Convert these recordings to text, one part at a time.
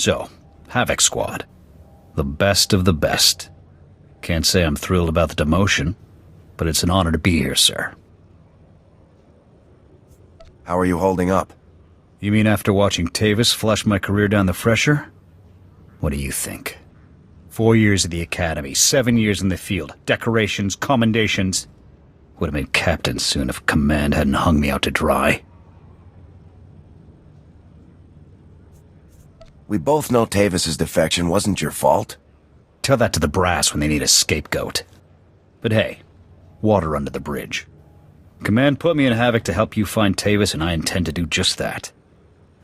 So, Havoc Squad. The best of the best. Can't say I'm thrilled about the demotion, but it's an honor to be here, sir. How are you holding up? You mean after watching Tavis flush my career down the fresher? What do you think? 4 years at the academy, 7 years in the field, decorations, commendations. Would have been captain soon if command hadn't hung me out to dry. We both know Tavis's defection wasn't your fault. Tell that to the brass when they need a scapegoat. But hey, water under the bridge. Command put me in Havoc to help you find Tavis, and I intend to do just that.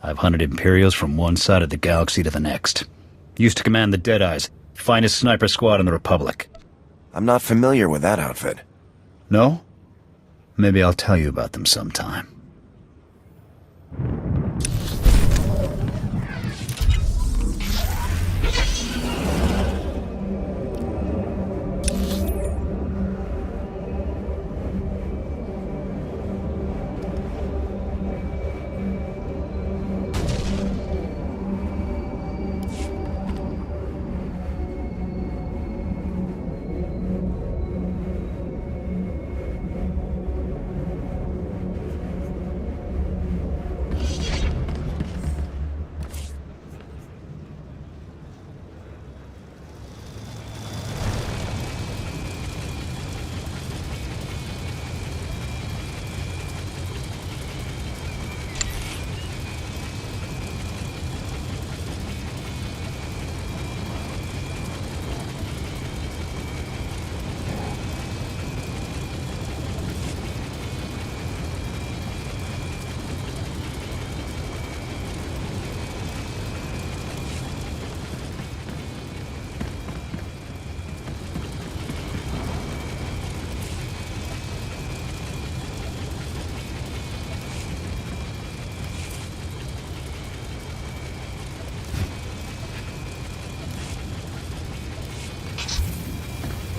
I've hunted Imperials from one side of the galaxy to the next. Used to command the Deadeyes, finest sniper squad in the Republic. I'm not familiar with that outfit. No? Maybe I'll tell you about them sometime.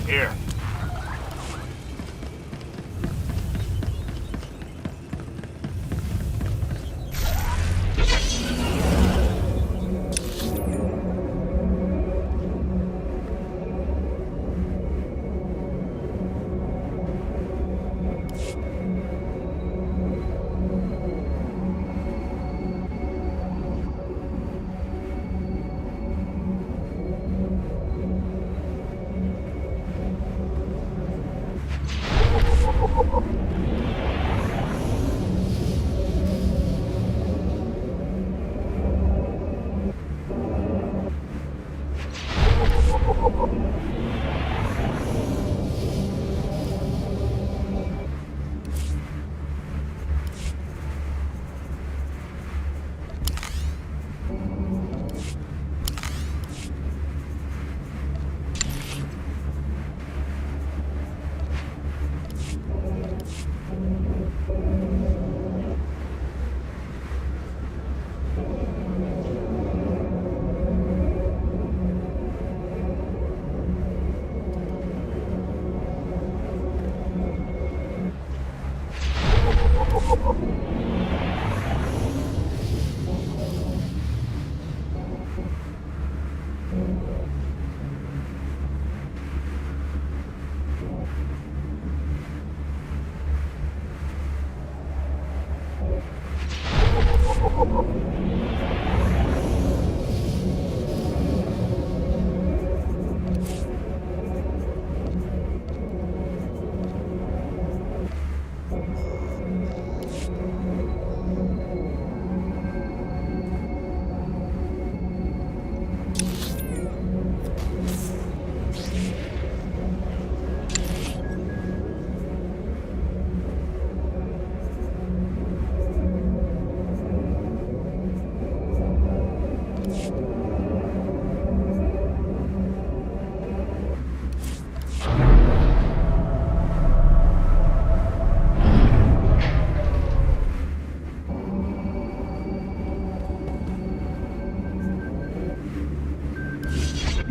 Here.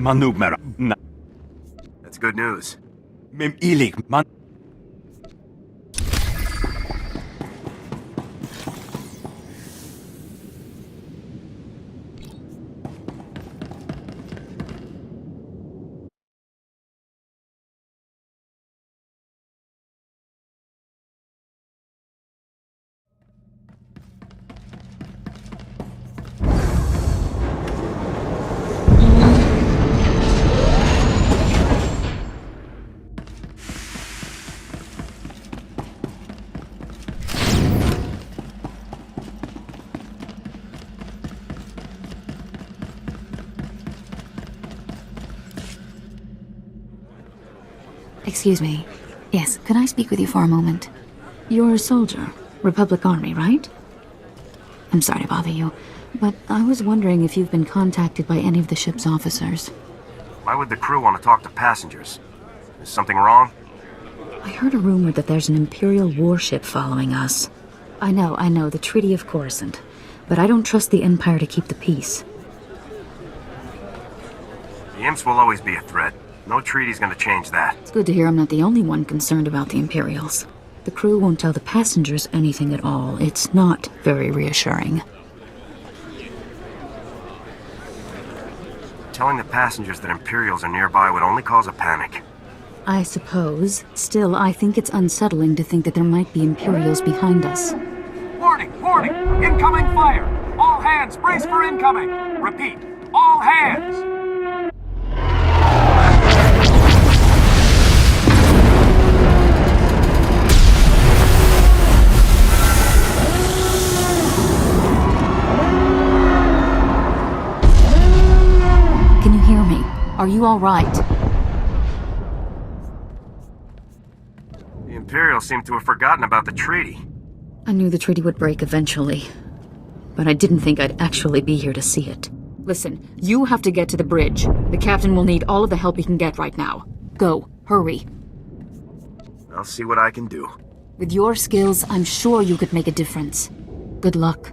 Manubmer. That's good news. Mem ilig man. Excuse me. Yes, could I speak with you for a moment? You're a soldier. Republic Army, right? I'm sorry to bother you, but I was wondering if you've been contacted by any of the ship's officers. Why would the crew want to talk to passengers? Is something wrong? I heard a rumor that there's an Imperial warship following us. I know, the Treaty of Coruscant. But I don't trust the Empire to keep the peace. The Imps will always be a threat. No treaty's gonna change that. It's good to hear I'm not the only one concerned about the Imperials. The crew won't tell the passengers anything at all. It's not very reassuring. Telling the passengers that Imperials are nearby would only cause a panic. I suppose. Still, I think it's unsettling to think that there might be Imperials behind us. Warning! Warning! Incoming fire! All hands brace for incoming! Repeat, all hands! Can you hear me? Are you all right? The Imperials seem to have forgotten about the treaty. I knew the treaty would break eventually, but I didn't think I'd actually be here to see it. Listen, you have to get to the bridge. The captain will need all of the help he can get right now. Go, hurry. I'll see what I can do. With your skills, I'm sure you could make a difference. Good luck.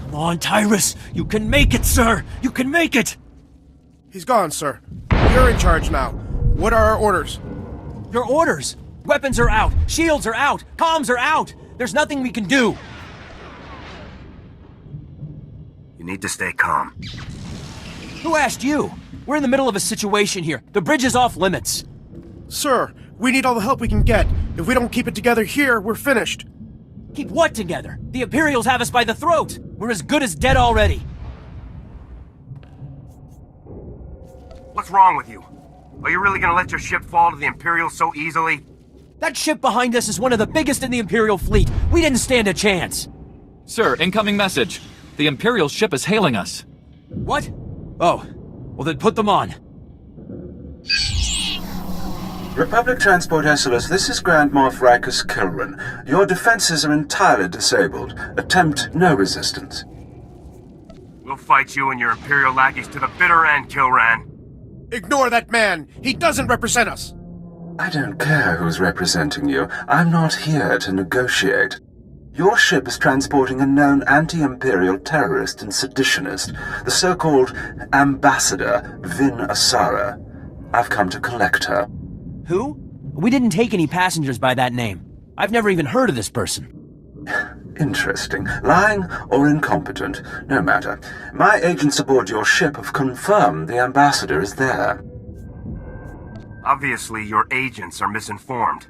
Come on, Tyrus! You can make it, sir! You can make it! He's gone, sir. You're in charge now. What are our orders? Your orders! Weapons are out! Shields are out! Comms are out! There's nothing we can do! You need to stay calm. Who asked you? We're in the middle of a situation here. The bridge is off limits. Sir, we need all the help we can get. If we don't keep it together here, we're finished. Keep what together? The Imperials have us by the throat! We're as good as dead already! What's wrong with you? Are you really gonna let your ship fall to the Imperials so easily? That ship behind us is one of the biggest in the Imperial fleet. We didn't stand a chance. Sir, incoming message. The Imperial ship is hailing us. What? Oh. Well then put them on. Republic Transport SLS, this is Grand Moff Rikus Kilran. Your defenses are entirely disabled. Attempt no resistance. We'll fight you and your Imperial lackeys to the bitter end, Kilran. Ignore that man! He doesn't represent us! I don't care who's representing you. I'm not here to negotiate. Your ship is transporting a known anti-Imperial terrorist and seditionist, the so-called Ambassador Vin Asara. I've come to collect her. Who? We didn't take any passengers by that name. I've never even heard of this person. Interesting. Lying or incompetent, no matter. My agents aboard your ship have confirmed the ambassador is there. Obviously, your agents are misinformed.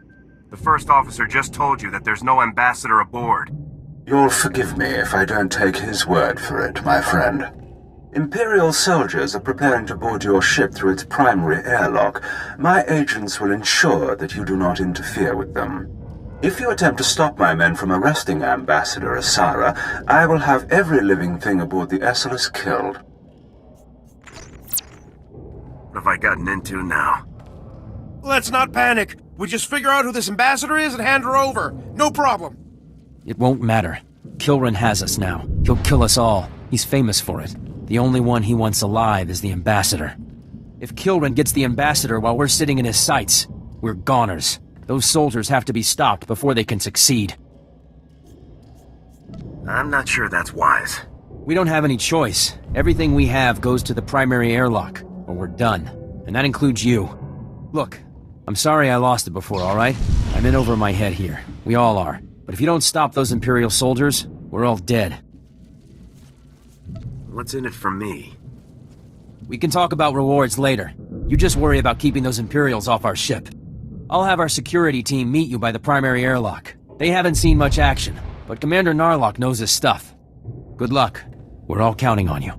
The first officer just told you that there's no ambassador aboard. You'll forgive me if I don't take his word for it, my friend. Imperial soldiers are preparing to board your ship through its primary airlock. My agents will ensure that you do not interfere with them. If you attempt to stop my men from arresting Ambassador Asara, I will have every living thing aboard the Esselus killed. What have I gotten into now? Let's not panic. We just figure out who this ambassador is and hand her over. No problem. It won't matter. Kilran has us now. He'll kill us all. He's famous for it. The only one he wants alive is the ambassador. If Kilran gets the ambassador while we're sitting in his sights, we're goners. Those soldiers have to be stopped before they can succeed. I'm not sure that's wise. We don't have any choice. Everything we have goes to the primary airlock, or we're done. And that includes you. Look, I'm sorry I lost it before, alright? I'm in over my head here. We all are. But if you don't stop those Imperial soldiers, we're all dead. What's in it for me? We can talk about rewards later. You just worry about keeping those Imperials off our ship. I'll have our security team meet you by the primary airlock. They haven't seen much action, but Commander Narlock knows his stuff. Good luck. We're all counting on you.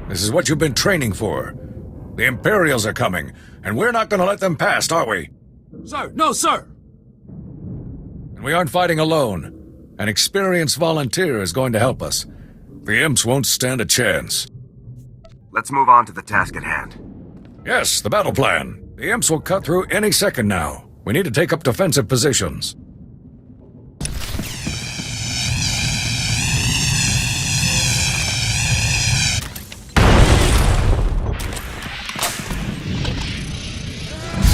This is what you've been training for. The Imperials are coming, and we're not going to let them past, are we? Sir, no, sir! And we aren't fighting alone. An experienced volunteer is going to help us. The imps won't stand a chance. Let's move on to the task at hand. Yes, the battle plan. The imps will cut through any second now. We need to take up defensive positions.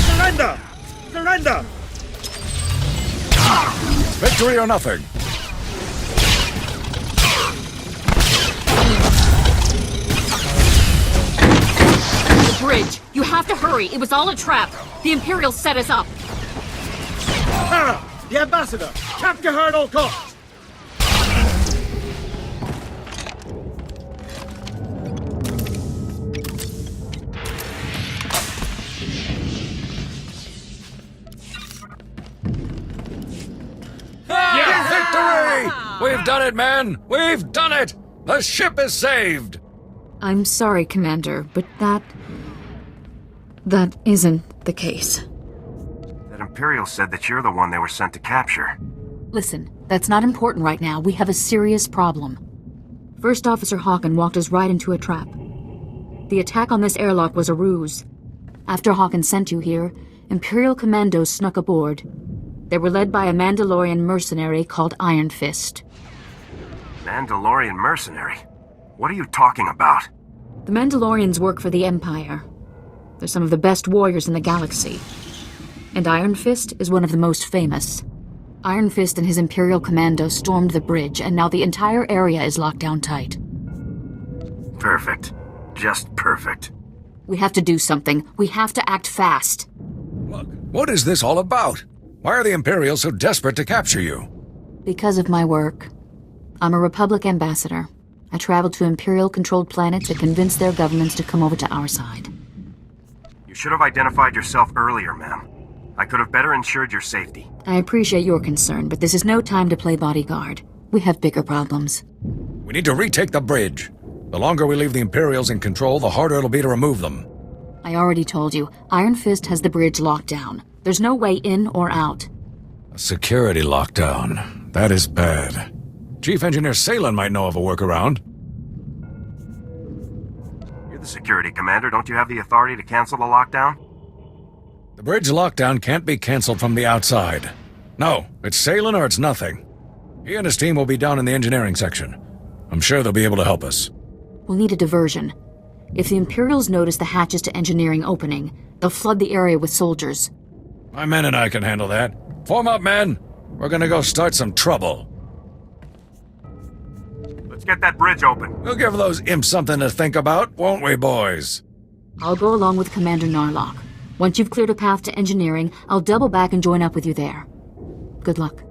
Surrender! Surrender! Victory or nothing. The bridge! You have to hurry! It was all a trap! The Imperials set us up! Hera! The ambassador! Capture her at all costs! Victory! We've done it, man! We've done it! The ship is saved! I'm sorry, Commander, but that isn't the case. That Imperial said that you're the one they were sent to capture. Listen, that's not important right now. We have a serious problem. First Officer Hawken walked us right into a trap. The attack on this airlock was a ruse. After Hawken sent you here, Imperial commandos snuck aboard. They were led by a Mandalorian mercenary called Iron Fist. Mandalorian mercenary? What are you talking about? The Mandalorians work for the Empire. They're some of the best warriors in the galaxy. And Iron Fist is one of the most famous. Iron Fist and his Imperial commandos stormed the bridge, and now the entire area is locked down tight. Perfect. Just perfect. We have to do something. We have to act fast. Look, what is this all about? Why are the Imperials so desperate to capture you? Because of my work. I'm a Republic ambassador. I traveled to Imperial-controlled planets to convince their governments to come over to our side. You should have identified yourself earlier, ma'am. I could have better ensured your safety. I appreciate your concern, but this is no time to play bodyguard. We have bigger problems. We need to retake the bridge. The longer we leave the Imperials in control, the harder it'll be to remove them. I already told you, Iron Fist has the bridge locked down. There's no way in or out. A security lockdown. That is bad. Chief Engineer Salen might know of a workaround. You're the security commander. Don't you have the authority to cancel the lockdown? The bridge lockdown can't be cancelled from the outside. No, it's sailing or it's nothing. He and his team will be down in the engineering section. I'm sure they'll be able to help us. We'll need a diversion. If the Imperials notice the hatches to engineering opening, they'll flood the area with soldiers. My men and I can handle that. Form up, men! We're gonna go start some trouble. Let's get that bridge open. We'll give those imps something to think about, won't we, boys? I'll go along with Commander Narlock. Once you've cleared a path to engineering, I'll double back and join up with you there. Good luck.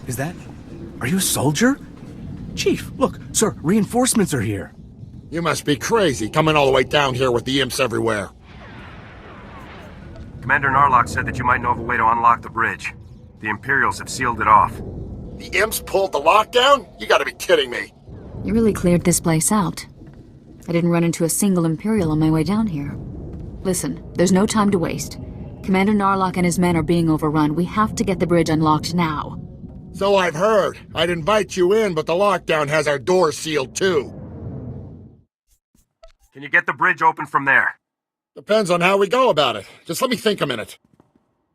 Is that... Are you a soldier? Chief, look, sir, reinforcements are here. You must be crazy, coming all the way down here with the imps everywhere. Commander Narlock said that you might know of a way to unlock the bridge. The Imperials have sealed it off. The imps pulled the lockdown? You gotta be kidding me. You really cleared this place out. I didn't run into a single Imperial on my way down here. Listen, there's no time to waste. Commander Narlock and his men are being overrun. We have to get the bridge unlocked now. So I've heard. I'd invite you in, but the lockdown has our doors sealed too. Can you get the bridge open from there? Depends on how we go about it. Just let me think a minute.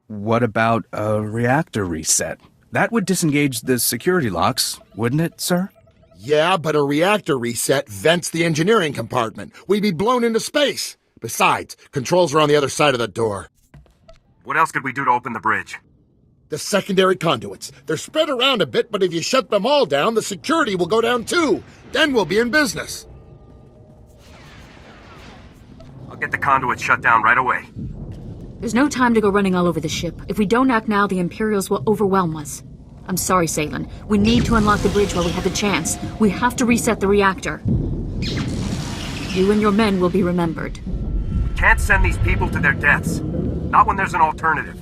What about a reactor reset? That would disengage the security locks, wouldn't it, sir? Yeah, but a reactor reset vents the engineering compartment. We'd be blown into space. Besides, controls are on the other side of the door. What else could we do to open the bridge? The secondary conduits. They're spread around a bit, but if you shut them all down, the security will go down too. Then we'll be in business. I'll get the conduit shut down right away. There's no time to go running all over the ship. If we don't act now, the Imperials will overwhelm us. I'm sorry, Salen. We need to unlock the bridge while we have the chance. We have to reset the reactor. You and your men will be remembered. We can't send these people to their deaths. Not when there's an alternative.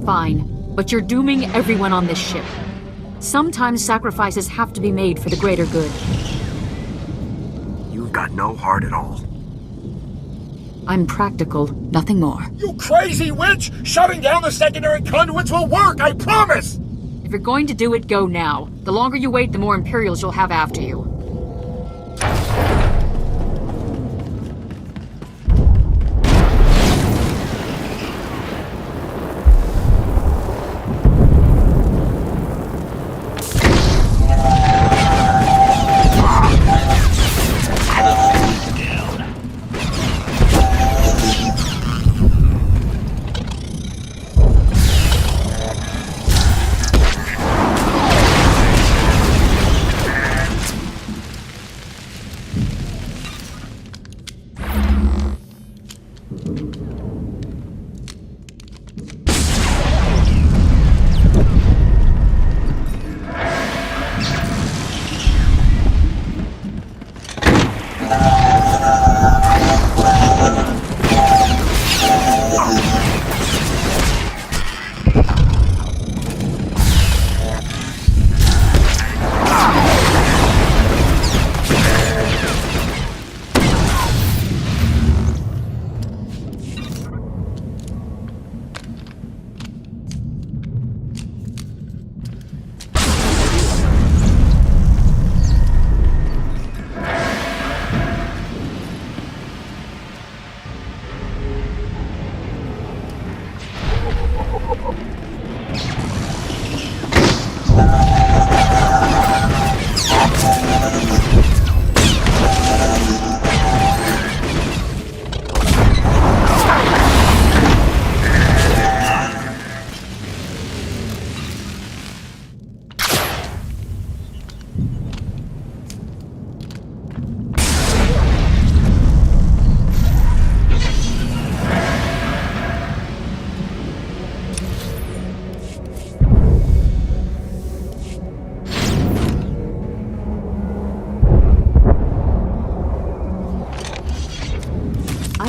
Fine, but you're dooming everyone on this ship. Sometimes sacrifices have to be made for the greater good. You've got no heart at all. I'm practical, nothing more. You crazy witch! Shutting down the secondary conduits will work, I promise! If you're going to do it, go now. The longer you wait, the more Imperials you'll have after you.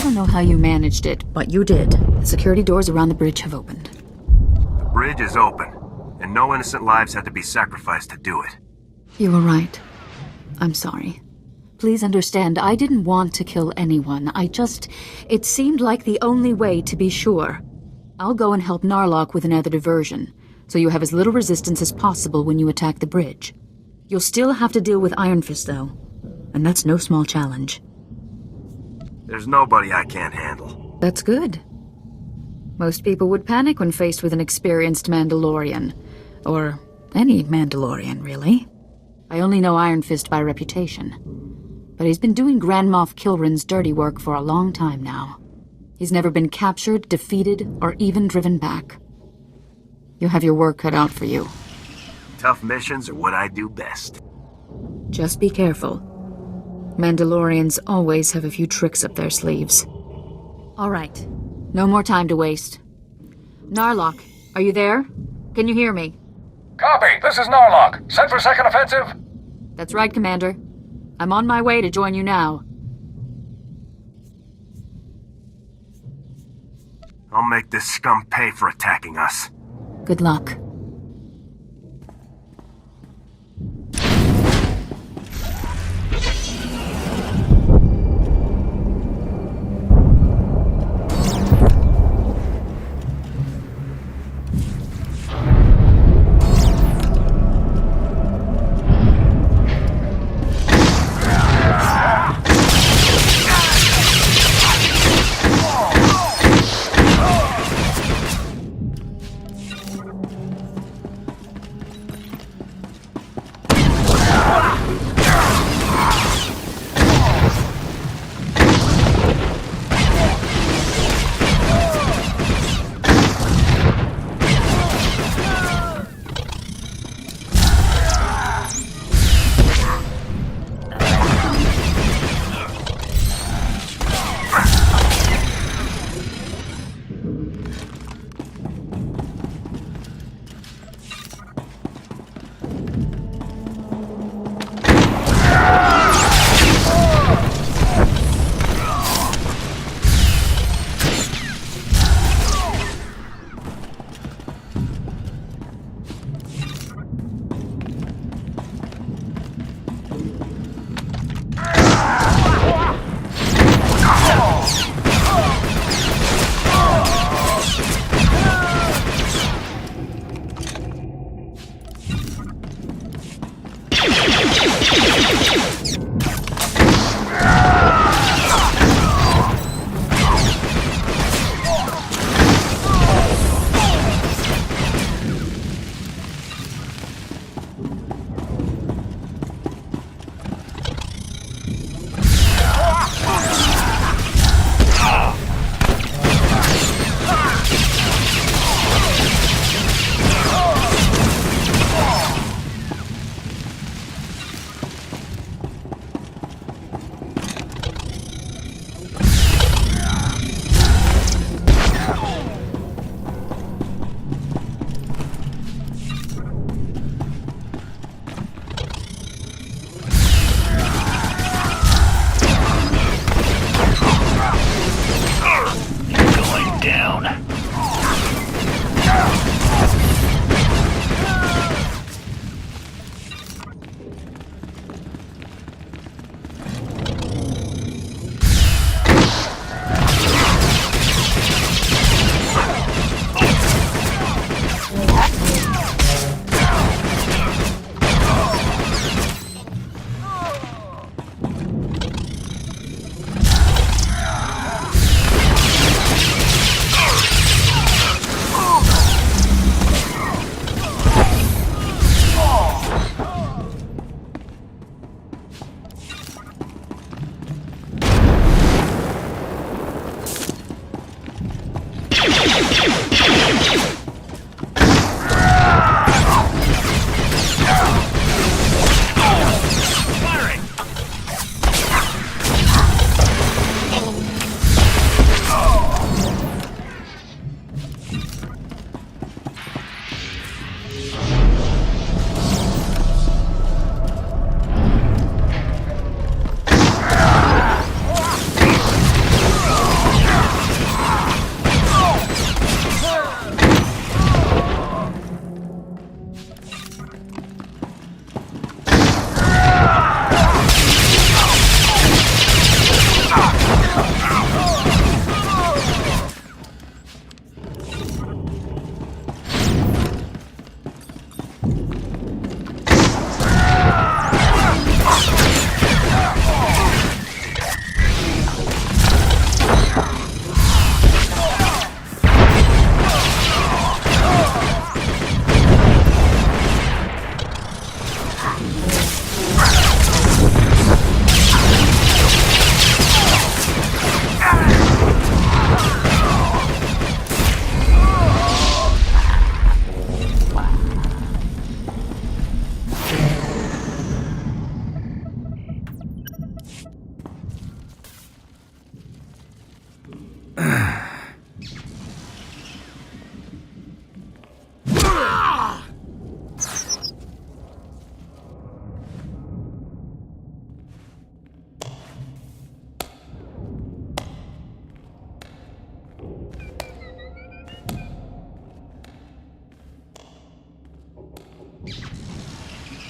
don't know how you managed it, but you did. The security doors around the bridge have opened. The bridge is open, and no innocent lives had to be sacrificed to do it. You were right. I'm sorry. Please understand, I didn't want to kill anyone. It seemed like the only way to be sure. I'll go and help Narlock with another diversion, so you have as little resistance as possible when you attack the bridge. You'll still have to deal with Iron Fist, though, and that's no small challenge. There's nobody I can't handle. That's good. Most people would panic when faced with an experienced Mandalorian. Or any Mandalorian, really. I only know Iron Fist by reputation. But he's been doing Grand Moff Kilrin's dirty work for a long time now. He's never been captured, defeated, or even driven back. You have your work cut out for you. Tough missions are what I do best. Just be careful. Mandalorians always have a few tricks up their sleeves. All right. No more time to waste. Narlock, are you there? Can you hear me? Copy. This is Narlock. Set for second offensive? That's right, Commander. I'm on my way to join you now. I'll make this scum pay for attacking us. Good luck.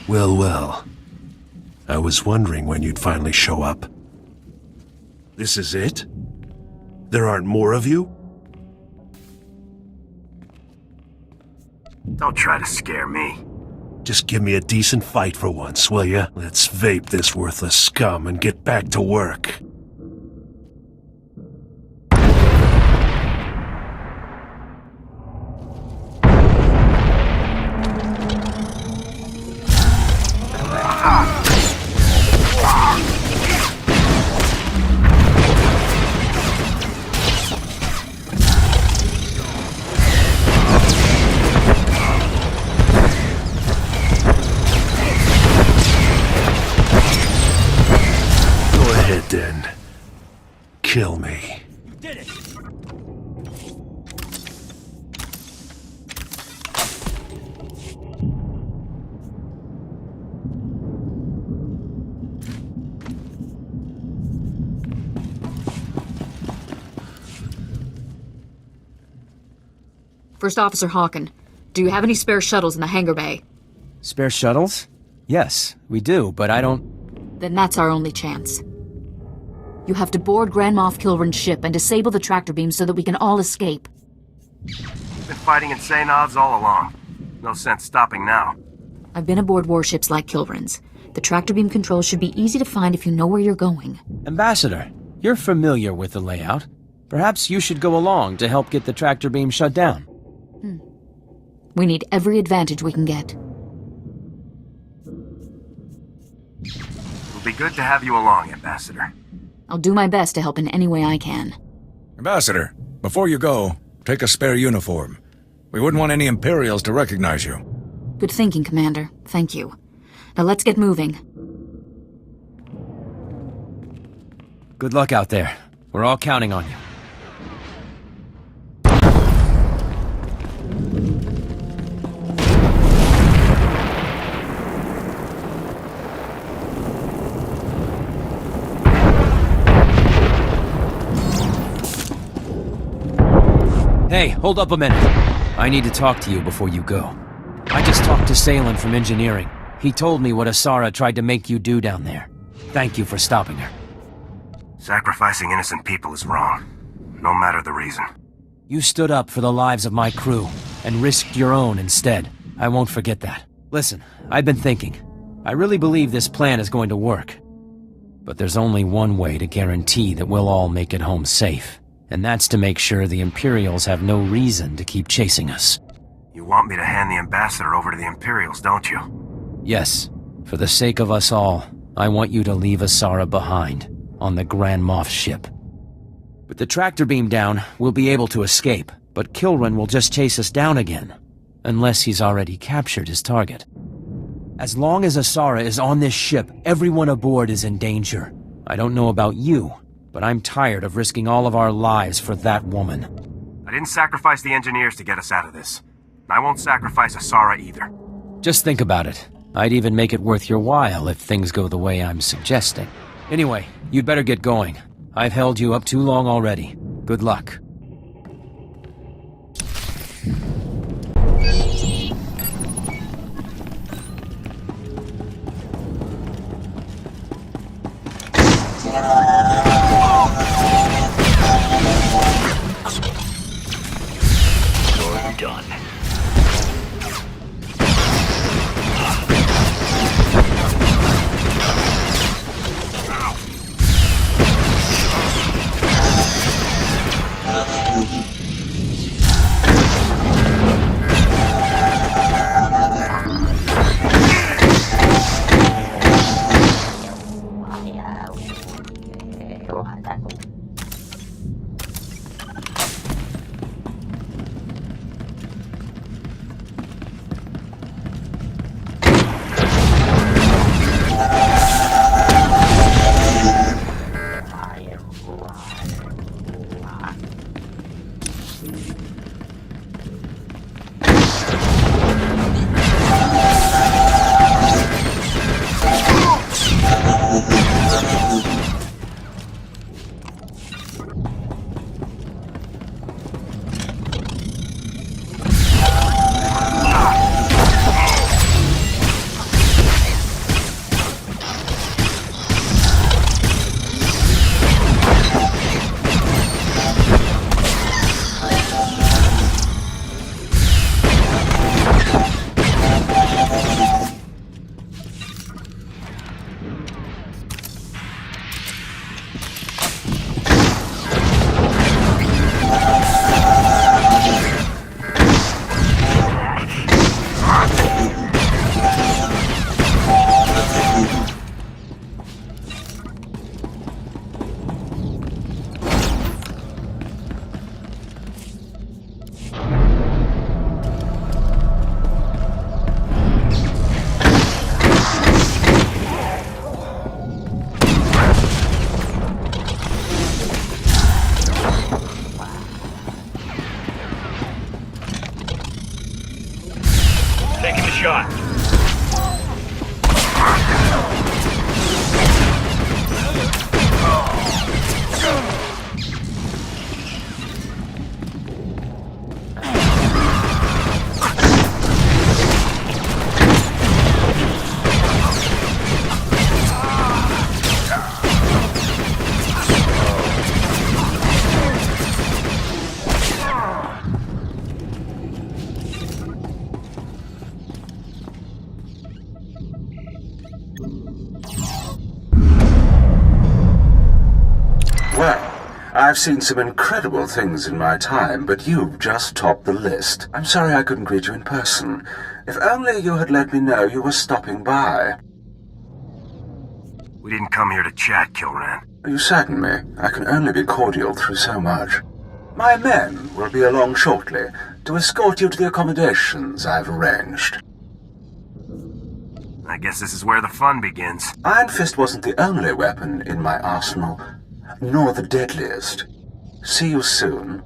Well, well. I was wondering when you'd finally show up. This is it? There aren't more of you? Don't try to scare me. Just give me a decent fight for once, will ya? Let's vape this worthless scum and get back to work. Then kill me. You did it! First Officer Hawken, do you have any spare shuttles in the hangar bay? Spare shuttles? Yes, we do, but I don't... Then that's our only chance. You have to board Grand Moff Kilrin's ship and disable the tractor beam so that we can all escape. Been fighting insane odds all along. No sense stopping now. I've been aboard warships like Kilrin's. The tractor beam controls should be easy to find if you know where you're going. Ambassador, you're familiar with the layout. Perhaps you should go along to help get the tractor beam shut down. We need every advantage we can get. It'll be good to have you along, Ambassador. I'll do my best to help in any way I can. Ambassador, before you go, take a spare uniform. We wouldn't want any Imperials to recognize you. Good thinking, Commander. Thank you. Now let's get moving. Good luck out there. We're all counting on you. Hey, hold up a minute. I need to talk to you before you go. I just talked to Salen from engineering. He told me what Asara tried to make you do down there. Thank you for stopping her. Sacrificing innocent people is wrong, no matter the reason. You stood up for the lives of my crew and risked your own instead. I won't forget that. Listen, I've been thinking. I really believe this plan is going to work. But there's only one way to guarantee that we'll all make it home safe. And that's to make sure the Imperials have no reason to keep chasing us. You want me to hand the Ambassador over to the Imperials, don't you? Yes. For the sake of us all, I want you to leave Asara behind, on the Grand Moff ship. With the tractor beam down, we'll be able to escape, but Kilrin will just chase us down again. Unless he's already captured his target. As long as Asara is on this ship, everyone aboard is in danger. I don't know about you, but I'm tired of risking all of our lives for that woman. I didn't sacrifice the engineers to get us out of this. I won't sacrifice Asara either. Just think about it. I'd even make it worth your while if things go the way I'm suggesting. Anyway, you'd better get going. I've held you up too long already. Good luck. Done. I've seen some incredible things in my time, but you've just topped the list. I'm sorry I couldn't greet you in person. If only you had let me know you were stopping by. We didn't come here to chat, Kilran. You sadden me. I can only be cordial through so much. My men will be along shortly to escort you to the accommodations I've arranged. I guess this is where the fun begins. Iron Fist wasn't the only weapon in my arsenal, nor the deadliest. See you soon.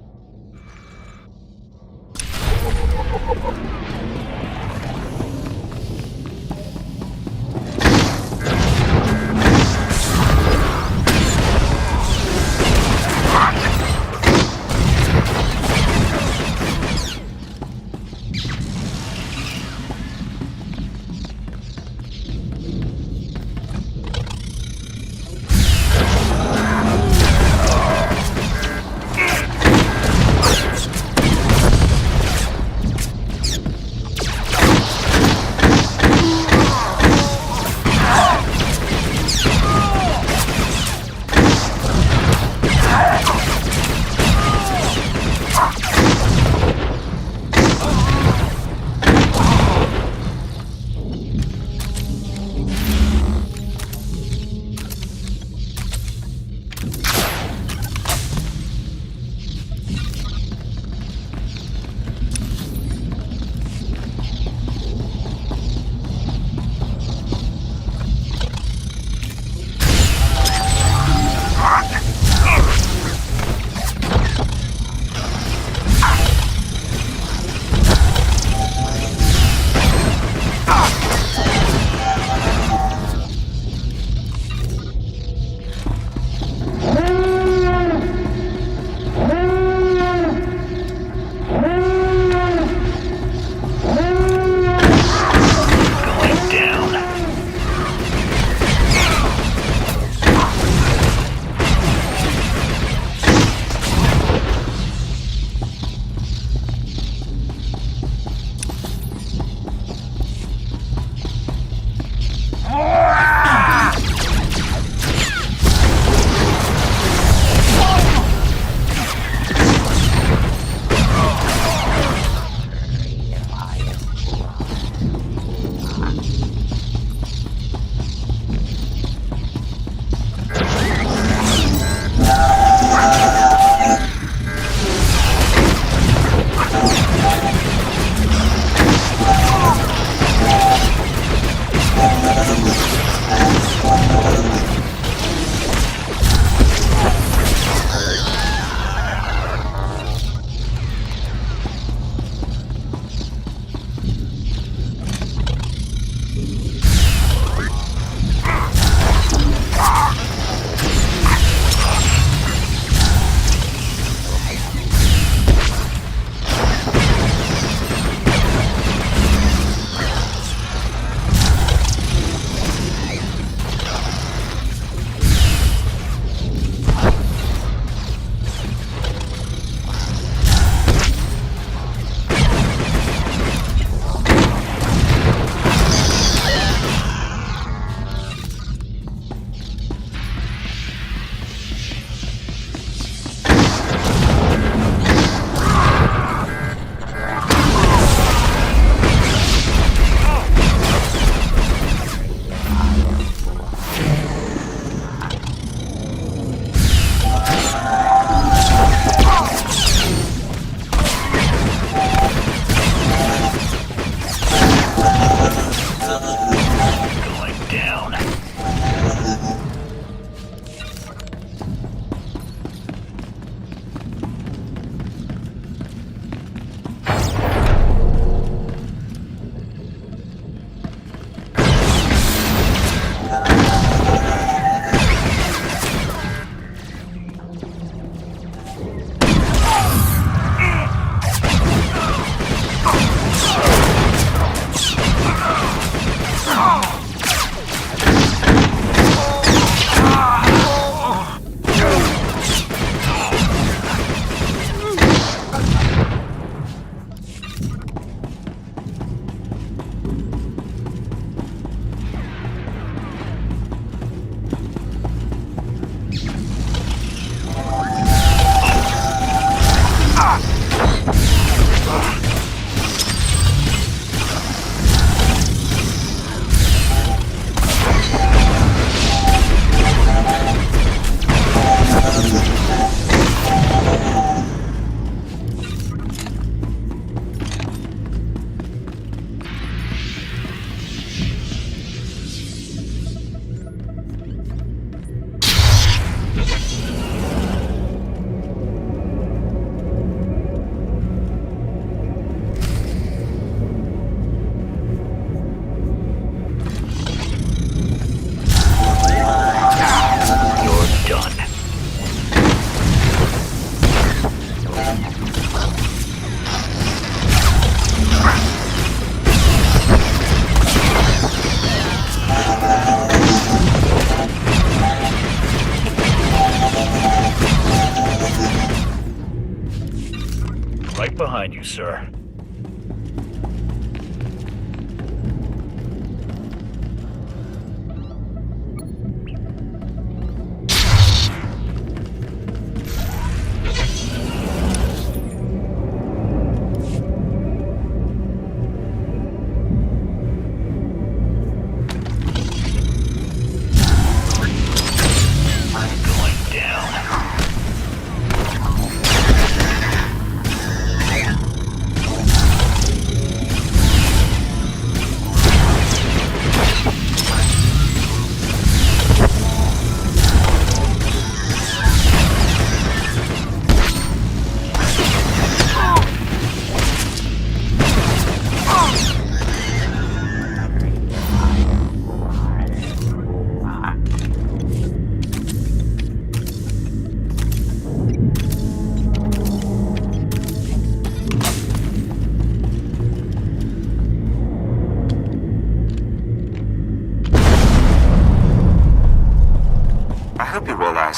Right behind you, sir.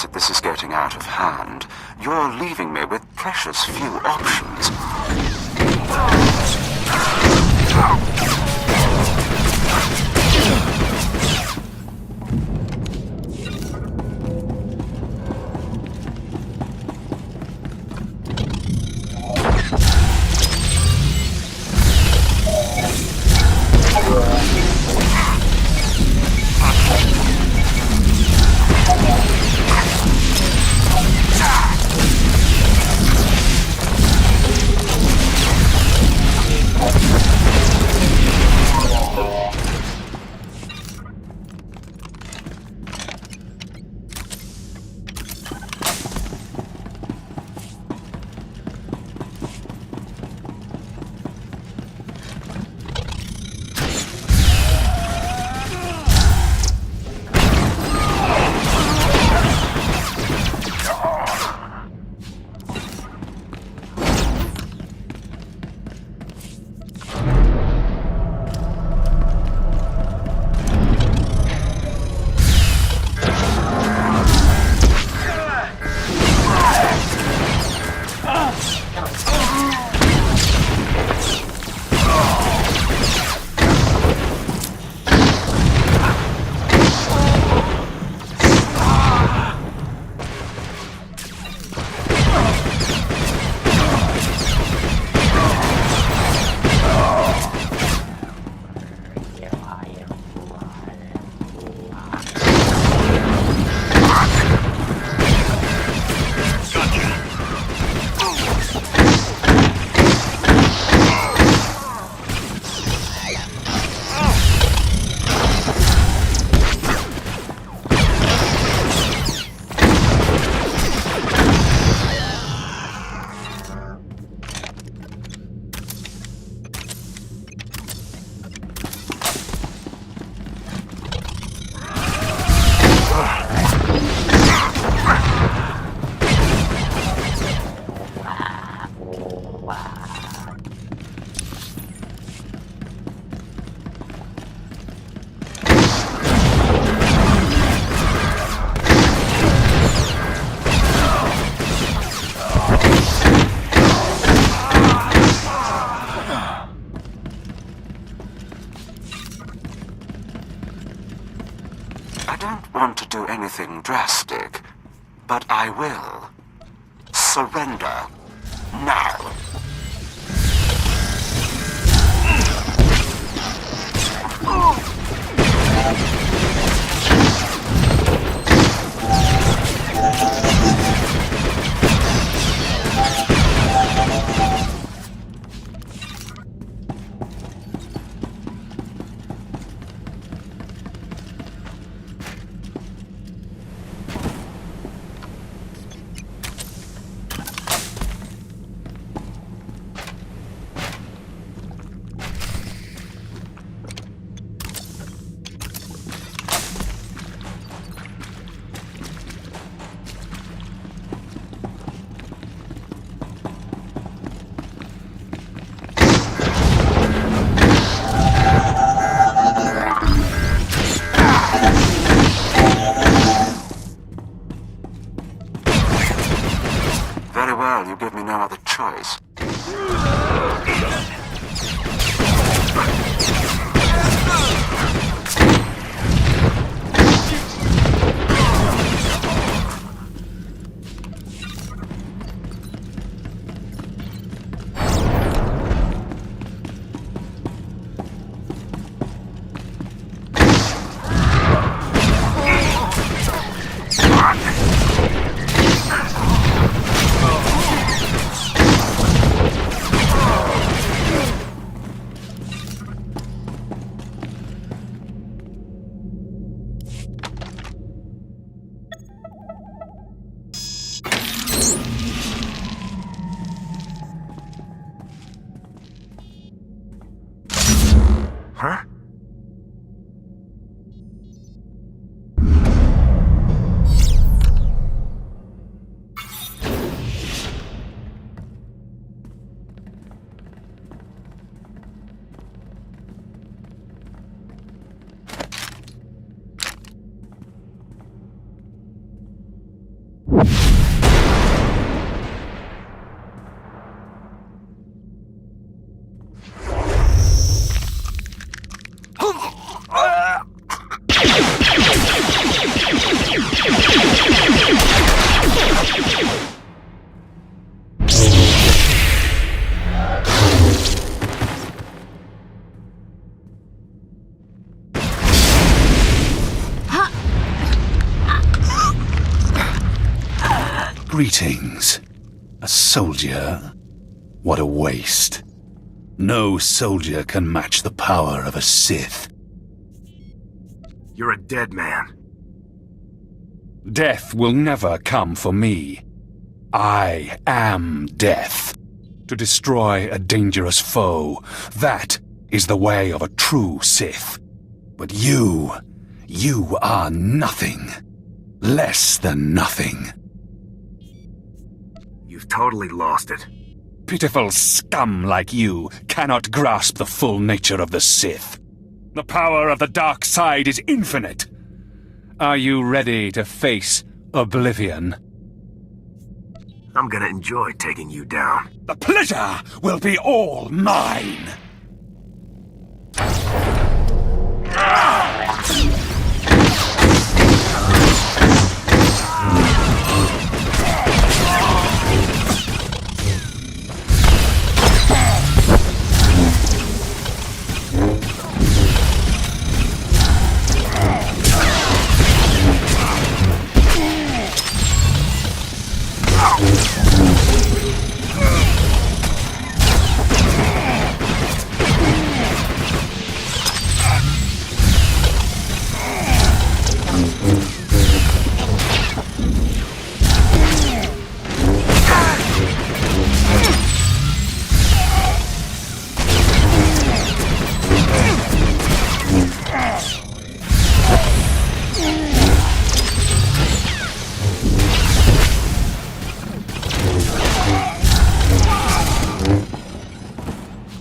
That this is getting out of hand. You're leaving me with precious few options. I don't want to do anything drastic, but I will. Surrender. Now. Very well, you give me no other choice. Huh? Greetings. A soldier? What a waste. No soldier can match the power of a Sith. You're a dead man. Death will never come for me. I am death. To destroy a dangerous foe, that is the way of a true Sith. But you are nothing. Less than nothing. You've totally lost it. Pitiful scum like you cannot grasp the full nature of the Sith. The power of the dark side is infinite. Are you ready to face oblivion? I'm gonna enjoy taking you down. The pleasure will be all mine!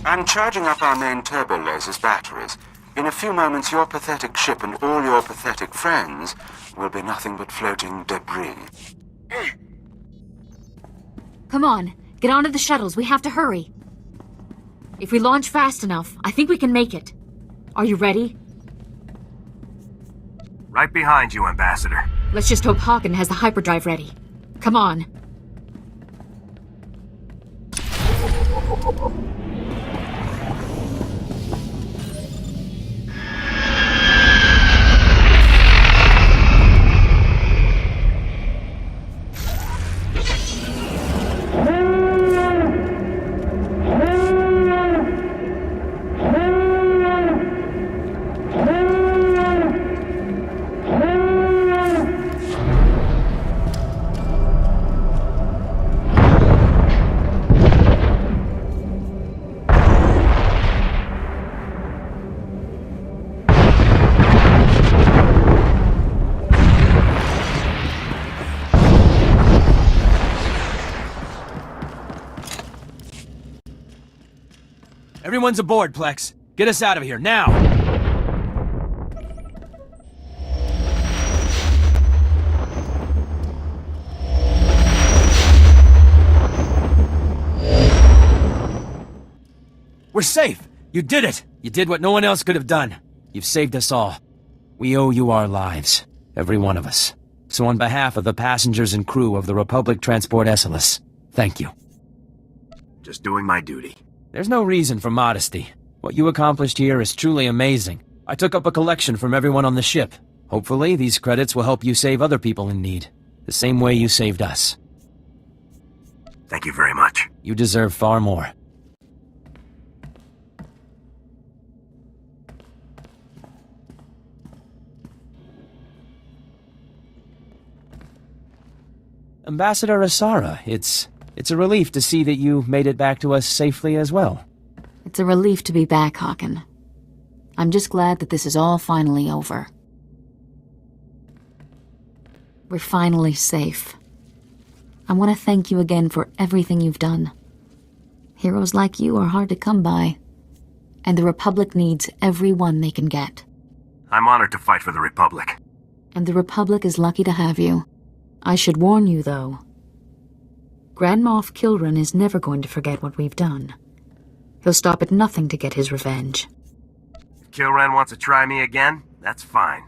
I'm charging up our main turbo lasers batteries. In a few moments, your pathetic ship and all your pathetic friends will be nothing but floating debris. Come on, get onto the shuttles. We have to hurry. If we launch fast enough, I think we can make it. Are you ready? Right behind you, Ambassador. Let's just hope Hagen has the hyperdrive ready. Come on. Everyone's aboard, Plex. Get us out of here, now! We're safe! You did it! You did what no one else could have done. You've saved us all. We owe you our lives. Every one of us. So on behalf of the passengers and crew of the Republic Transport SLS, thank you. Just doing my duty. There's no reason for modesty. What you accomplished here is truly amazing. I took up a collection from everyone on the ship. Hopefully, these credits will help you save other people in need, the same way you saved us. Thank you very much. You deserve far more. Ambassador Asara, it's a relief to see that you made it back to us safely as well. It's a relief to be back, Hawken. I'm just glad that this is all finally over. We're finally safe. I want to thank you again for everything you've done. Heroes like you are hard to come by, and the Republic needs every one they can get. I'm honored to fight for the Republic. And the Republic is lucky to have you. I should warn you, though. Grand Moff Kilran is never going to forget what we've done. He'll stop at nothing to get his revenge. If Kilran wants to try me again, that's fine.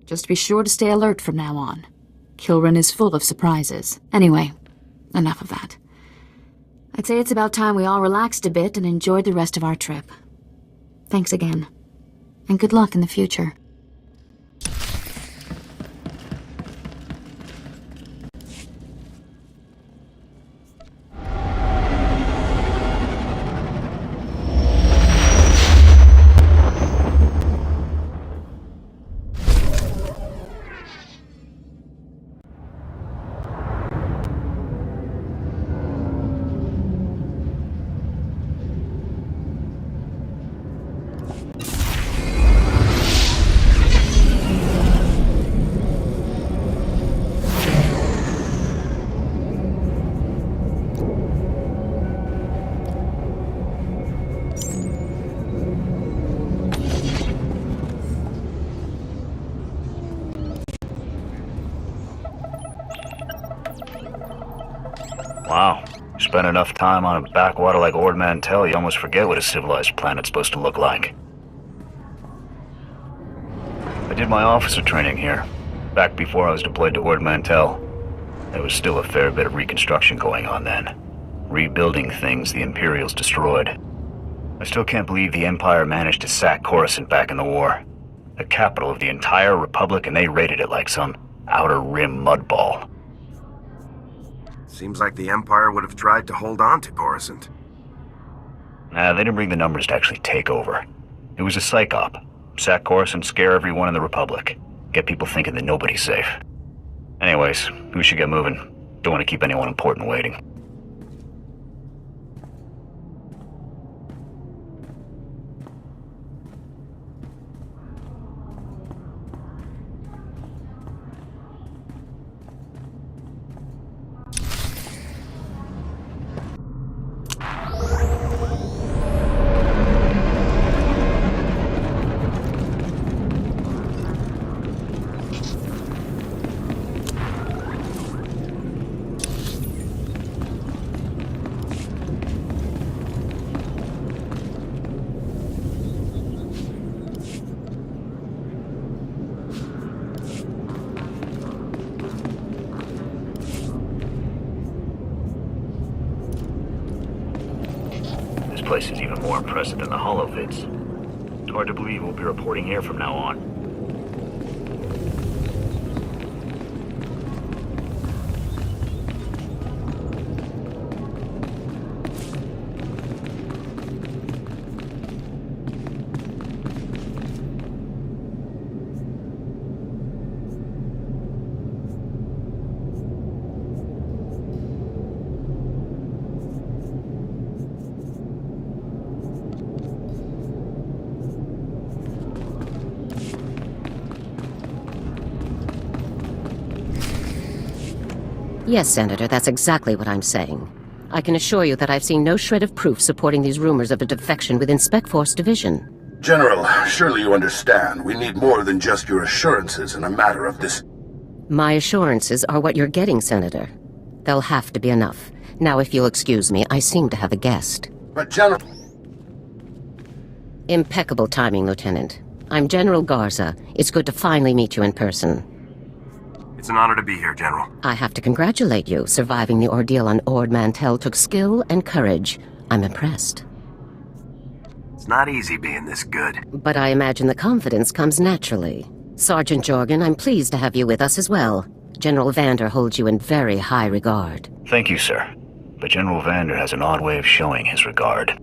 Just be sure to stay alert from now on. Kilran is full of surprises. Anyway, enough of that. I'd say it's about time we all relaxed a bit and enjoyed the rest of our trip. Thanks again. And good luck in the future. Wow. You spend enough time on a backwater like Ord Mantell, you almost forget what a civilized planet's supposed to look like. I did my officer training here, back before I was deployed to Ord Mantell. There was still a fair bit of reconstruction going on then. Rebuilding things the Imperials destroyed. I still can't believe the Empire managed to sack Coruscant back in the war. The capital of the entire Republic, and they raided it like some outer rim mudball. Seems like the Empire would have tried to hold on to Coruscant. Nah, they didn't bring the numbers to actually take over. It was a psych op. Sack Coruscant, scare everyone in the Republic. Get people thinking that nobody's safe. Anyways, we should get moving. Don't want to keep anyone important waiting. This place is even more impressive than the holovids. It's hard to believe we'll be reporting here from now on. Yes, Senator, that's exactly what I'm saying. I can assure you that I've seen no shred of proof supporting these rumors of a defection within Spec Force Division. General, surely you understand. We need more than just your assurances in a matter of this. My assurances are what you're getting, Senator. They'll have to be enough. Now, if you'll excuse me, I seem to have a guest. But, General... Impeccable timing, Lieutenant. I'm General Garza. It's good to finally meet you in person. It's an honor to be here, General. I have to congratulate you. Surviving the ordeal on Ord Mantell took skill and courage. I'm impressed. It's not easy being this good. But I imagine the confidence comes naturally. Sergeant Jorgen, I'm pleased to have you with us as well. General Vander holds you in very high regard. Thank you, sir. But General Vander has an odd way of showing his regard.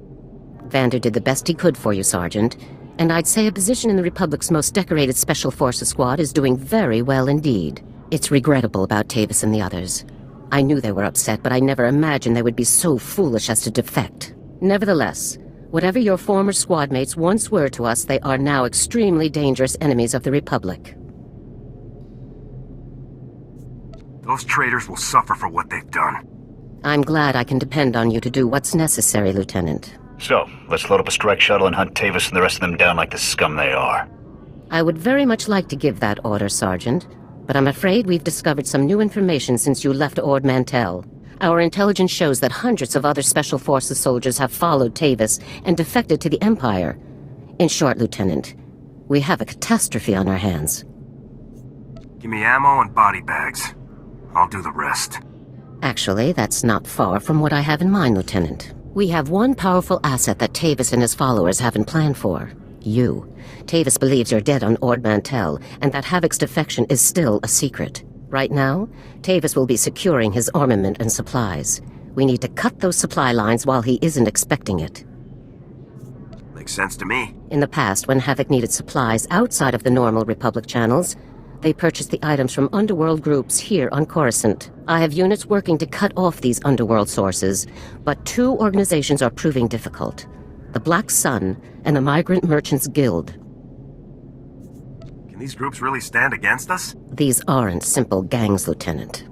Vander did the best he could for you, Sergeant. And I'd say a position in the Republic's most decorated Special Forces squad is doing very well indeed. It's regrettable about Tavis and the others. I knew they were upset, but I never imagined they would be so foolish as to defect. Nevertheless, whatever your former squad mates once were to us, they are now extremely dangerous enemies of the Republic. Those traitors will suffer for what they've done. I'm glad I can depend on you to do what's necessary, Lieutenant. So, let's load up a strike shuttle and hunt Tavis and the rest of them down like the scum they are. I would very much like to give that order, Sergeant, but I'm afraid we've discovered some new information since you left Ord Mantell. Our intelligence shows that hundreds of other Special Forces soldiers have followed Tavis and defected to the Empire. In short, Lieutenant, we have a catastrophe on our hands. Give me ammo and body bags. I'll do the rest. Actually, that's not far from what I have in mind, Lieutenant. We have one powerful asset that Tavis and his followers haven't planned for. You. Tavis believes you're dead on Ord Mantell, and that Havoc's defection is still a secret. Right now, Tavis will be securing his armament and supplies. We need to cut those supply lines while he isn't expecting it. Makes sense to me. In the past, when Havoc needed supplies outside of the normal Republic channels, they purchased the items from underworld groups here on Coruscant. I have units working to cut off these underworld sources, but two organizations are proving difficult. The Black Sun and the Migrant Merchants Guild. Can these groups really stand against us? These aren't simple gangs, Lieutenant.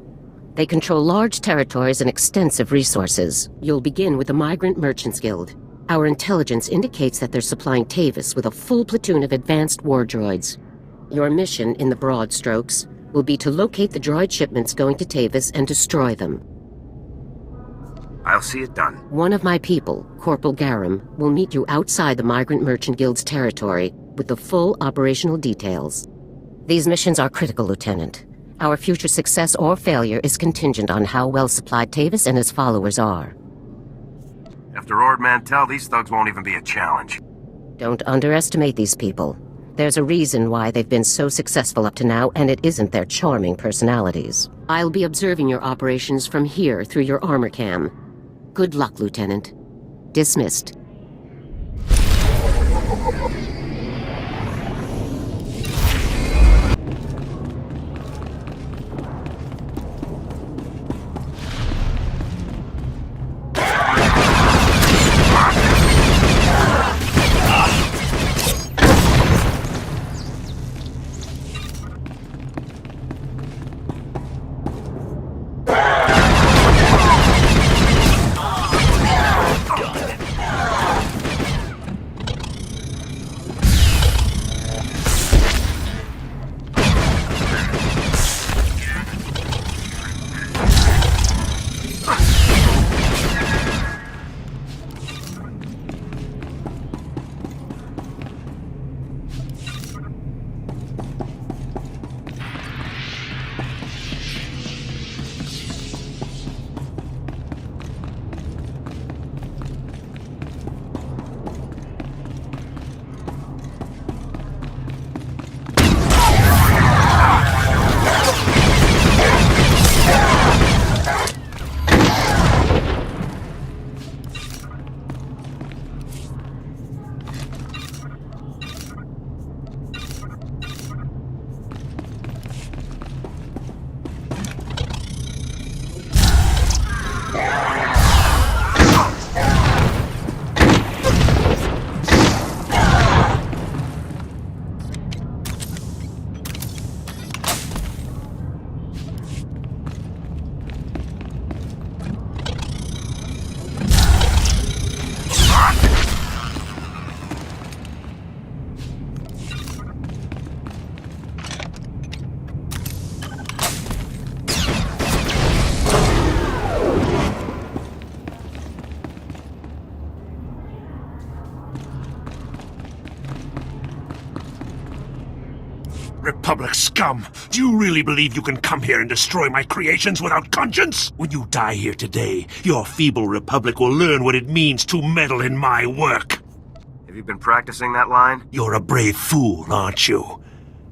They control large territories and extensive resources. You'll begin with the Migrant Merchants Guild. Our intelligence indicates that they're supplying Tavis with a full platoon of advanced war droids. Your mission, in the broad strokes, will be to locate the droid shipments going to Tavis and destroy them. I'll see it done. One of my people, Corporal Garum, will meet you outside the Migrant Merchant Guild's territory with the full operational details. These missions are critical, Lieutenant. Our future success or failure is contingent on how well supplied Tavis and his followers are. After Ord Mantell, these thugs won't even be a challenge. Don't underestimate these people. There's a reason why they've been so successful up to now, and it isn't their charming personalities. I'll be observing your operations from here through your armor cam. Good luck, Lieutenant. Dismissed. Republic scum! Do you really believe you can come here and destroy my creations without conscience? When you die here today, your feeble Republic will learn what it means to meddle in my work. Have you been practicing that line? You're a brave fool, aren't you?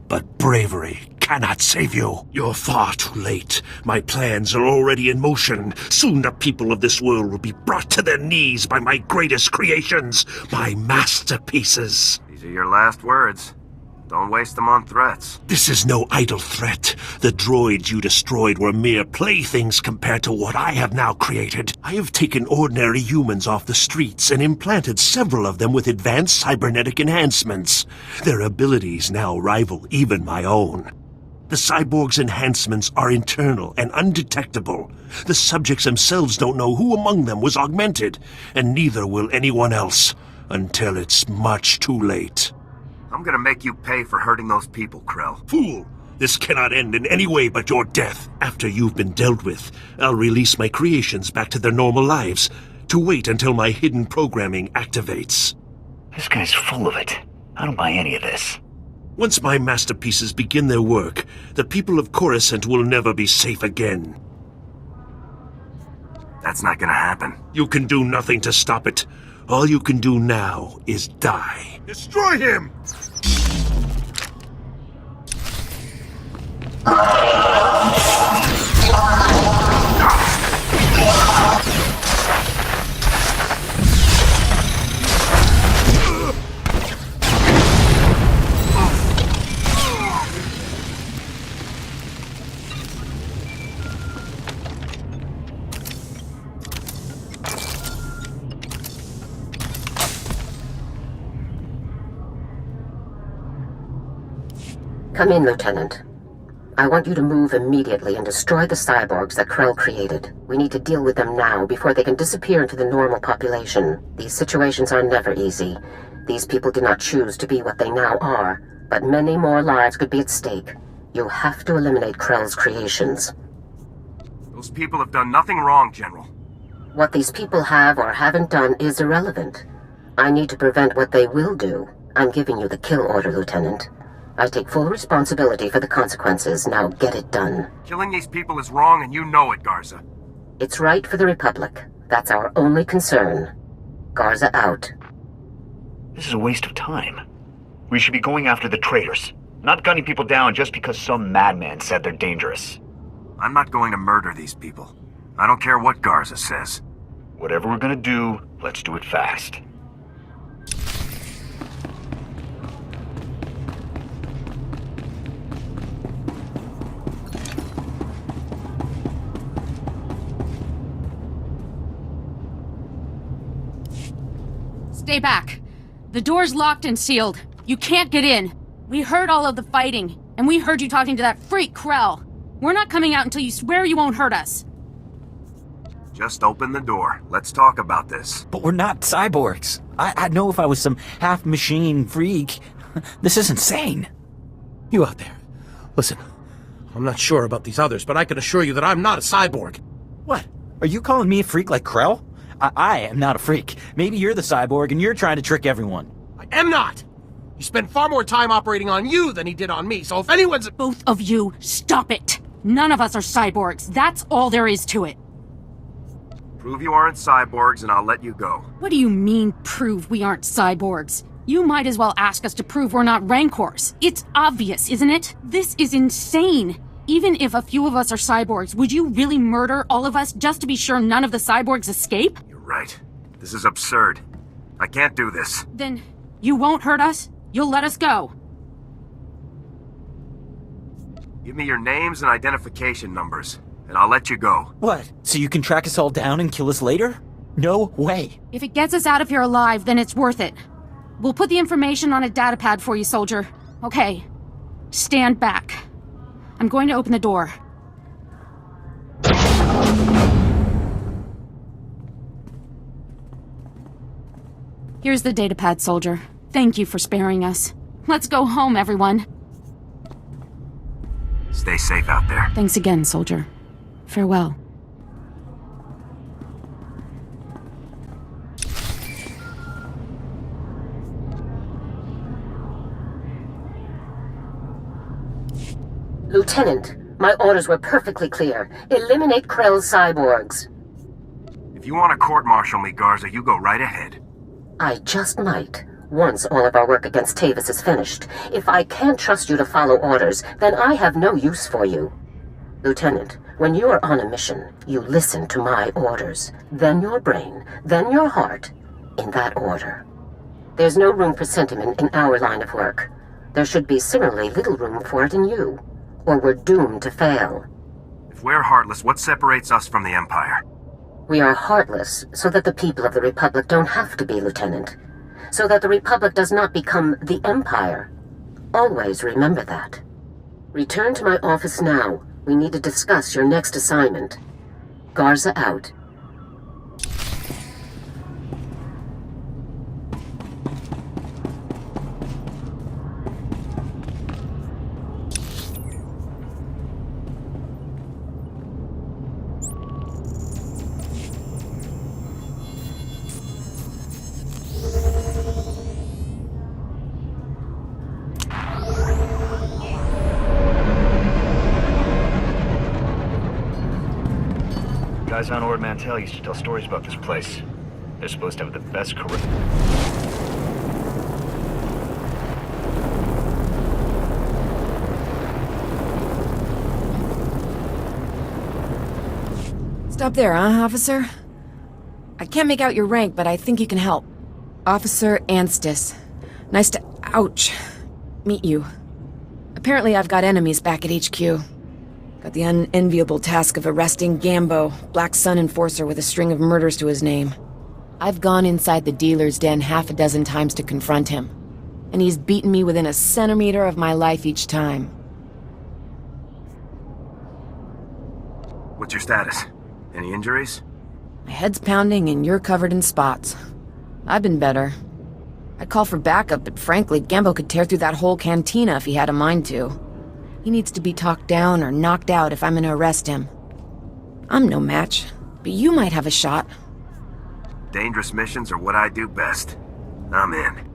But bravery cannot save you. You're far too late. My plans are already in motion. Soon the people of this world will be brought to their knees by my greatest creations, my masterpieces. These are your last words. Don't waste them on threats. This is no idle threat. The droids you destroyed were mere playthings compared to what I have now created. I have taken ordinary humans off the streets and implanted several of them with advanced cybernetic enhancements. Their abilities now rival even my own. The cyborg's enhancements are internal and undetectable. The subjects themselves don't know who among them was augmented, and neither will anyone else, until it's much too late. I'm gonna make you pay for hurting those people, Krell. Fool! This cannot end in any way but your death. After you've been dealt with, I'll release my creations back to their normal lives, to wait until my hidden programming activates. This guy's full of it. I don't buy any of this. Once my masterpieces begin their work, the people of Coruscant will never be safe again. That's not gonna happen. You can do nothing to stop it. All you can do now is die. Destroy him! Come in, Lieutenant. I want you to move immediately and destroy the cyborgs that Krell created. We need to deal with them now before they can disappear into the normal population. These situations are never easy. These people did not choose to be what they now are, but many more lives could be at stake. You have to eliminate Krell's creations. Those people have done nothing wrong, General. What these people have or haven't done is irrelevant. I need to prevent what they will do. I'm giving you the kill order, Lieutenant. I take full responsibility for the consequences. Now get it done. Killing these people is wrong, and you know it, Garza. It's right for the Republic. That's our only concern. Garza out. This is a waste of time. We should be going after the traitors, not gunning people down just because some madman said they're dangerous. I'm not going to murder these people. I don't care what Garza says. Whatever we're gonna do, let's do it fast. Stay back. The door's locked and sealed. You can't get in. We heard all of the fighting, and we heard you talking to that freak Krell. We're not coming out until you swear you won't hurt us. Just open the door. Let's talk about this. But we're not cyborgs. I'd know if I was some half-machine freak. This is insane. You out there. Listen, I'm not sure about these others, but I can assure you that I'm not a cyborg. What? Are you calling me a freak like Krell? I am not a freak. Maybe you're the cyborg and you're trying to trick everyone. I am not! He spent far more time operating on you than he did on me, so if anyone's— Both of you, stop it! None of us are cyborgs. That's all there is to it. Prove you aren't cyborgs and I'll let you go. What do you mean, prove we aren't cyborgs? You might as well ask us to prove we're not Rancors. It's obvious, isn't it? This is insane. Even if a few of us are cyborgs, would you really murder all of us just to be sure none of the cyborgs escape? You're right. This is absurd. I can't do this. Then you won't hurt us? You'll let us go? Give me your names and identification numbers, and I'll let you go. What? So you can track us all down and kill us later? No way. If it gets us out of here alive, then it's worth it. We'll put the information on a datapad for you, soldier. Okay. Stand back. I'm going to open the door. Here's the datapad, soldier. Thank you for sparing us. Let's go home, everyone. Stay safe out there. Thanks again, soldier. Farewell. Lieutenant, my orders were perfectly clear. Eliminate Krell's cyborgs. If you want to court-martial me, Garza, you go right ahead. I just might, once all of our work against Tavis is finished. If I can't trust you to follow orders, then I have no use for you. Lieutenant, when you are on a mission, you listen to my orders. Then your brain, then your heart, in that order. There's no room for sentiment in our line of work. There should be similarly little room for it in you, or we're doomed to fail. If we're heartless, what separates us from the Empire? We are heartless so that the people of the Republic don't have to be, Lieutenant. So that the Republic does not become the Empire. Always remember that. Return to my office now. We need to discuss your next assignment. Garza out. Guys on Ord Mantell used to tell stories about this place. They're supposed to have the best career. Stop there, huh, officer? I can't make out your rank, but I think you can help. Officer Anstis. Nice to, ouch, meet you. Apparently I've got enemies back at HQ. Got the unenviable task of arresting Gambo, Black Sun enforcer with a string of murders to his name. I've gone inside the dealer's den half a dozen times to confront him, and he's beaten me within a centimeter of my life each time. What's your status? Any injuries? My head's pounding and you're covered in spots. I've been better. I'd call for backup, but frankly, Gambo could tear through that whole cantina if he had a mind to. He needs to be talked down or knocked out if I'm gonna arrest him. I'm no match, but you might have a shot. Dangerous missions are what I do best. I'm in.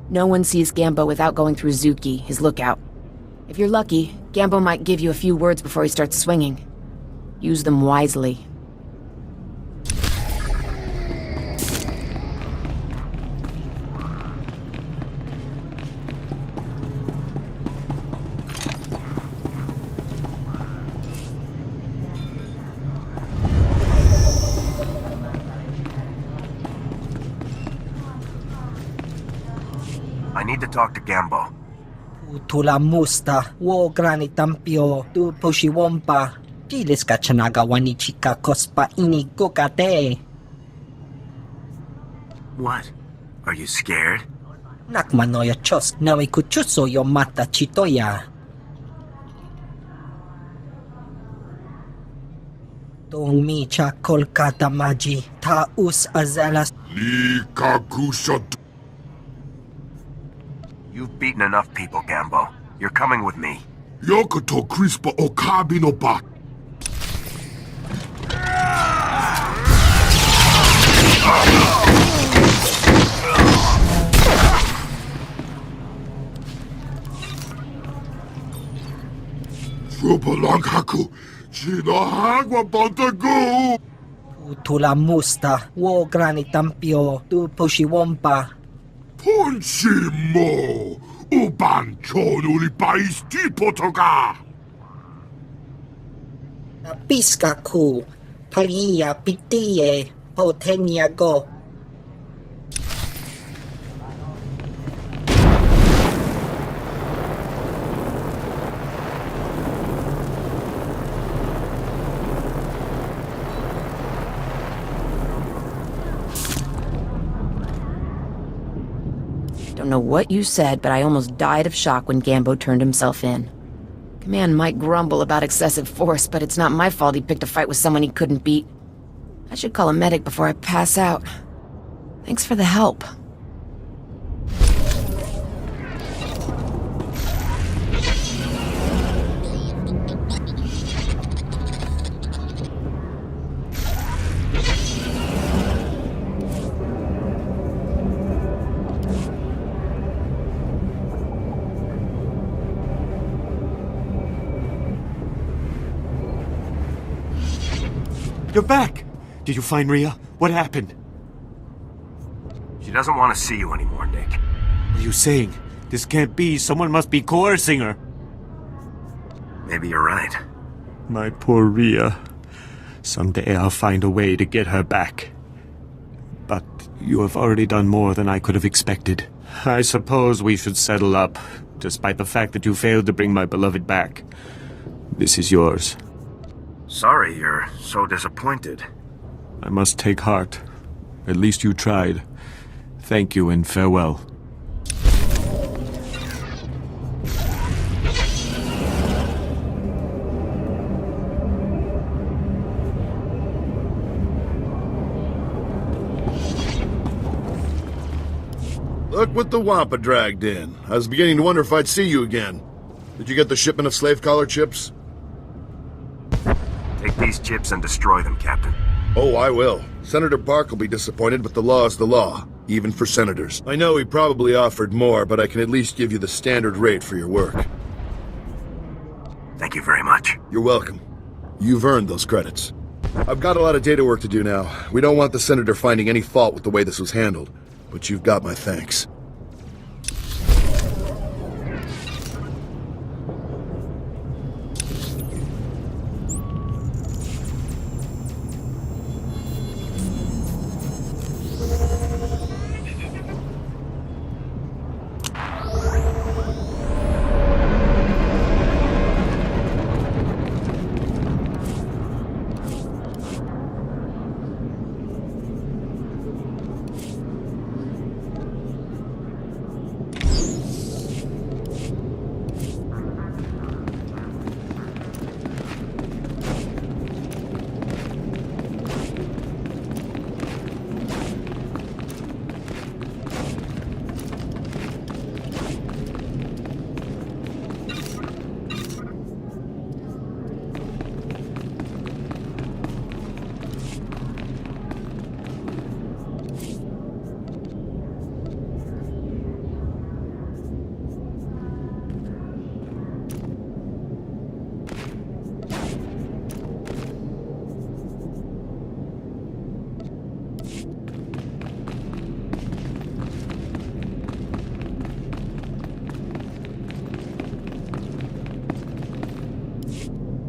No one sees Gambo without going through Zuki, his lookout. If you're lucky, Gambo might give you a few words before he starts swinging. Use them wisely. I need to talk to Gambo. Tula musta, wo grani tampio, tu poshiwompa, pilis ka chanaga wanichika kospa ini gokate. What? Are you scared? Nakmanoya chos, nawe kuchuso yo mata chitoya. Tong mi cha Kolkata maji, ta us azalas. You've beaten enough people, Gambo. You're coming with me. Yokoto crispa o kabino ba. Fubalanghaku, Chinahagwa Bantagu. Tula musta, wo grani tampio, tu poshiwompa. Punchimo! Uban chonuli paisti potoga! Piska ku, palia pitie, potenia go. Don't know what you said, but I almost died of shock when Gambo turned himself in. Command might grumble about excessive force, but it's not my fault he picked a fight with someone he couldn't beat. I should call a medic before I pass out. Thanks for the help. You're back! Did you find Rhea? What happened? She doesn't want to see you anymore, Nick. What are you saying? This can't be. Someone must be coercing her. Maybe you're right. My poor Rhea. Someday I'll find a way to get her back. But you have already done more than I could have expected. I suppose we should settle up, despite the fact that you failed to bring my beloved back. This is yours. Sorry you're so disappointed. I must take heart. At least you tried. Thank you and farewell. Look what the Wampa dragged in. I was beginning to wonder if I'd see you again. Did you get the shipment of slave collar chips? Take these chips and destroy them, Captain. Oh, I will. Senator Park will be disappointed, but the law is the law, even for senators. I know he probably offered more, but I can at least give you the standard rate for your work. Thank you very much. You're welcome. You've earned those credits. I've got a lot of data work to do now. We don't want the senator finding any fault with the way this was handled, but you've got my thanks.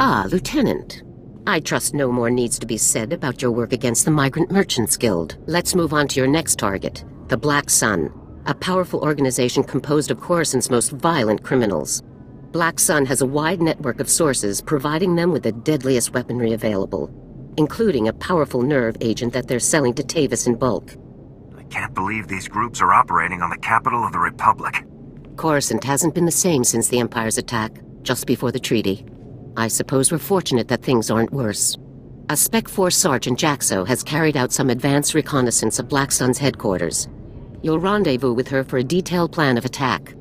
Ah, Lieutenant. I trust no more needs to be said about your work against the Migrant Merchants Guild. Let's move on to your next target, the Black Sun, a powerful organization composed of Coruscant's most violent criminals. Black Sun has a wide network of sources providing them with the deadliest weaponry available, including a powerful nerve agent that they're selling to Tavis in bulk. I can't believe these groups are operating on the capital of the Republic. Coruscant hasn't been the same since the Empire's attack, just before the treaty. I suppose we're fortunate that things aren't worse. A Spec Force Sergeant Jaxo has carried out some advanced reconnaissance of Black Sun's headquarters. You'll rendezvous with her for a detailed plan of attack.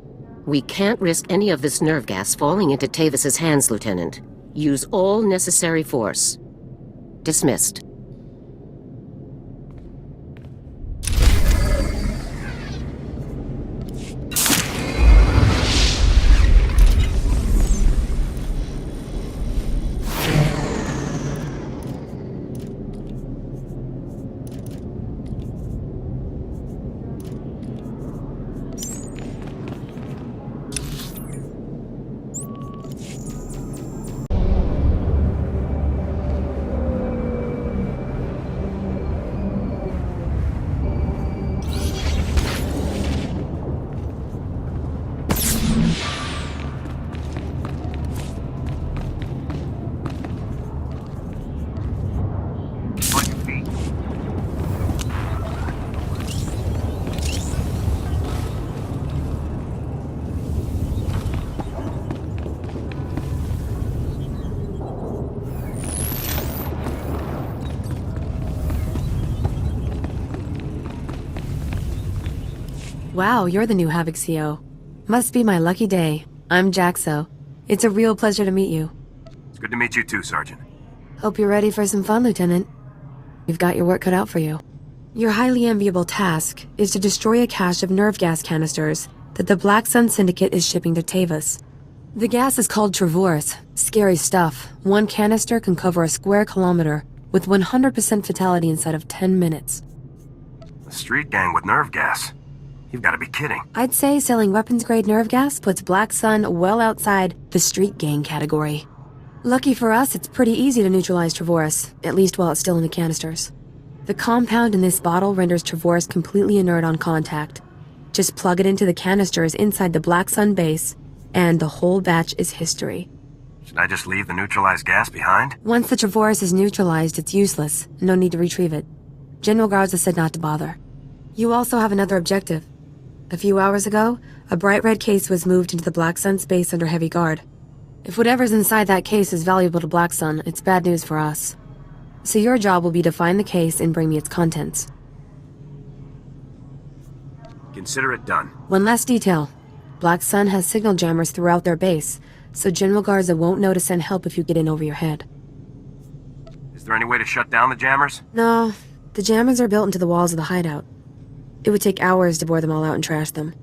We can't risk any of this nerve gas falling into Tavis's hands, Lieutenant. Use all necessary force. Dismissed. Wow, you're the new Havoc CO. Must be my lucky day. I'm Jaxo. It's a real pleasure to meet you. It's good to meet you too, Sergeant. Hope you're ready for some fun, Lieutenant. You've got your work cut out for you. Your highly enviable task is to destroy a cache of nerve gas canisters that the Black Sun Syndicate is shipping to Tavis. The gas is called Travorce. Scary stuff. One canister can cover a square kilometer, with 100% fatality inside of 10 minutes. A street gang with nerve gas. You've got to be kidding. I'd say selling weapons-grade nerve gas puts Black Sun well outside the street gang category. Lucky for us, it's pretty easy to neutralize Trevorus, at least while it's still in the canisters. The compound in this bottle renders Trevorus completely inert on contact. Just plug it into the canisters inside the Black Sun base, and the whole batch is history. Should I just leave the neutralized gas behind? Once the Trevorus is neutralized, it's useless. No need to retrieve it. General Garza said not to bother. You also have another objective. A few hours ago, a bright red case was moved into the Black Sun space under heavy guard. If whatever's inside that case is valuable to Black Sun, it's bad news for us. So your job will be to find the case and bring me its contents. Consider it done. One last detail. Black Sun has signal jammers throughout their base, so General Garza won't know to send help if you get in over your head. Is there any way to shut down the jammers? No, the jammers are built into the walls of the hideout. It would take hours to bore them all out and trash them.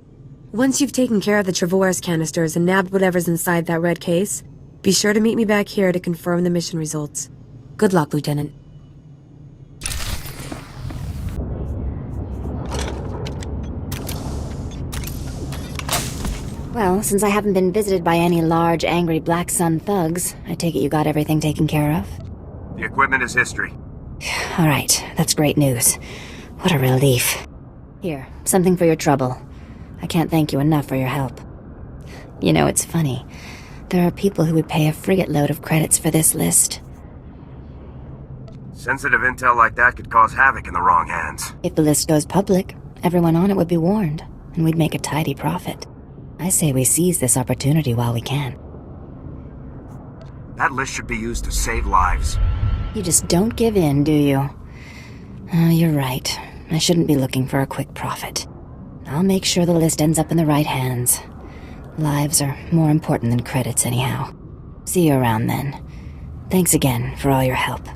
Once you've taken care of the Trevorus canisters and nabbed whatever's inside that red case, be sure to meet me back here to confirm the mission results. Good luck, Lieutenant. Well, since I haven't been visited by any large, angry Black Sun thugs, I take it you got everything taken care of? The equipment is history. All right, that's great news. What a relief. Here, something for your trouble. I can't thank you enough for your help. You know, it's funny. There are people who would pay a frigate load of credits for this list. Sensitive intel like that could cause havoc in the wrong hands. If the list goes public, everyone on it would be warned, and we'd make a tidy profit. I say we seize this opportunity while we can. That list should be used to save lives. You just don't give in, do you? Oh, you're right. I shouldn't be looking for a quick profit. I'll make sure the list ends up in the right hands. Lives are more important than credits anyhow. See you around then. Thanks again for all your help.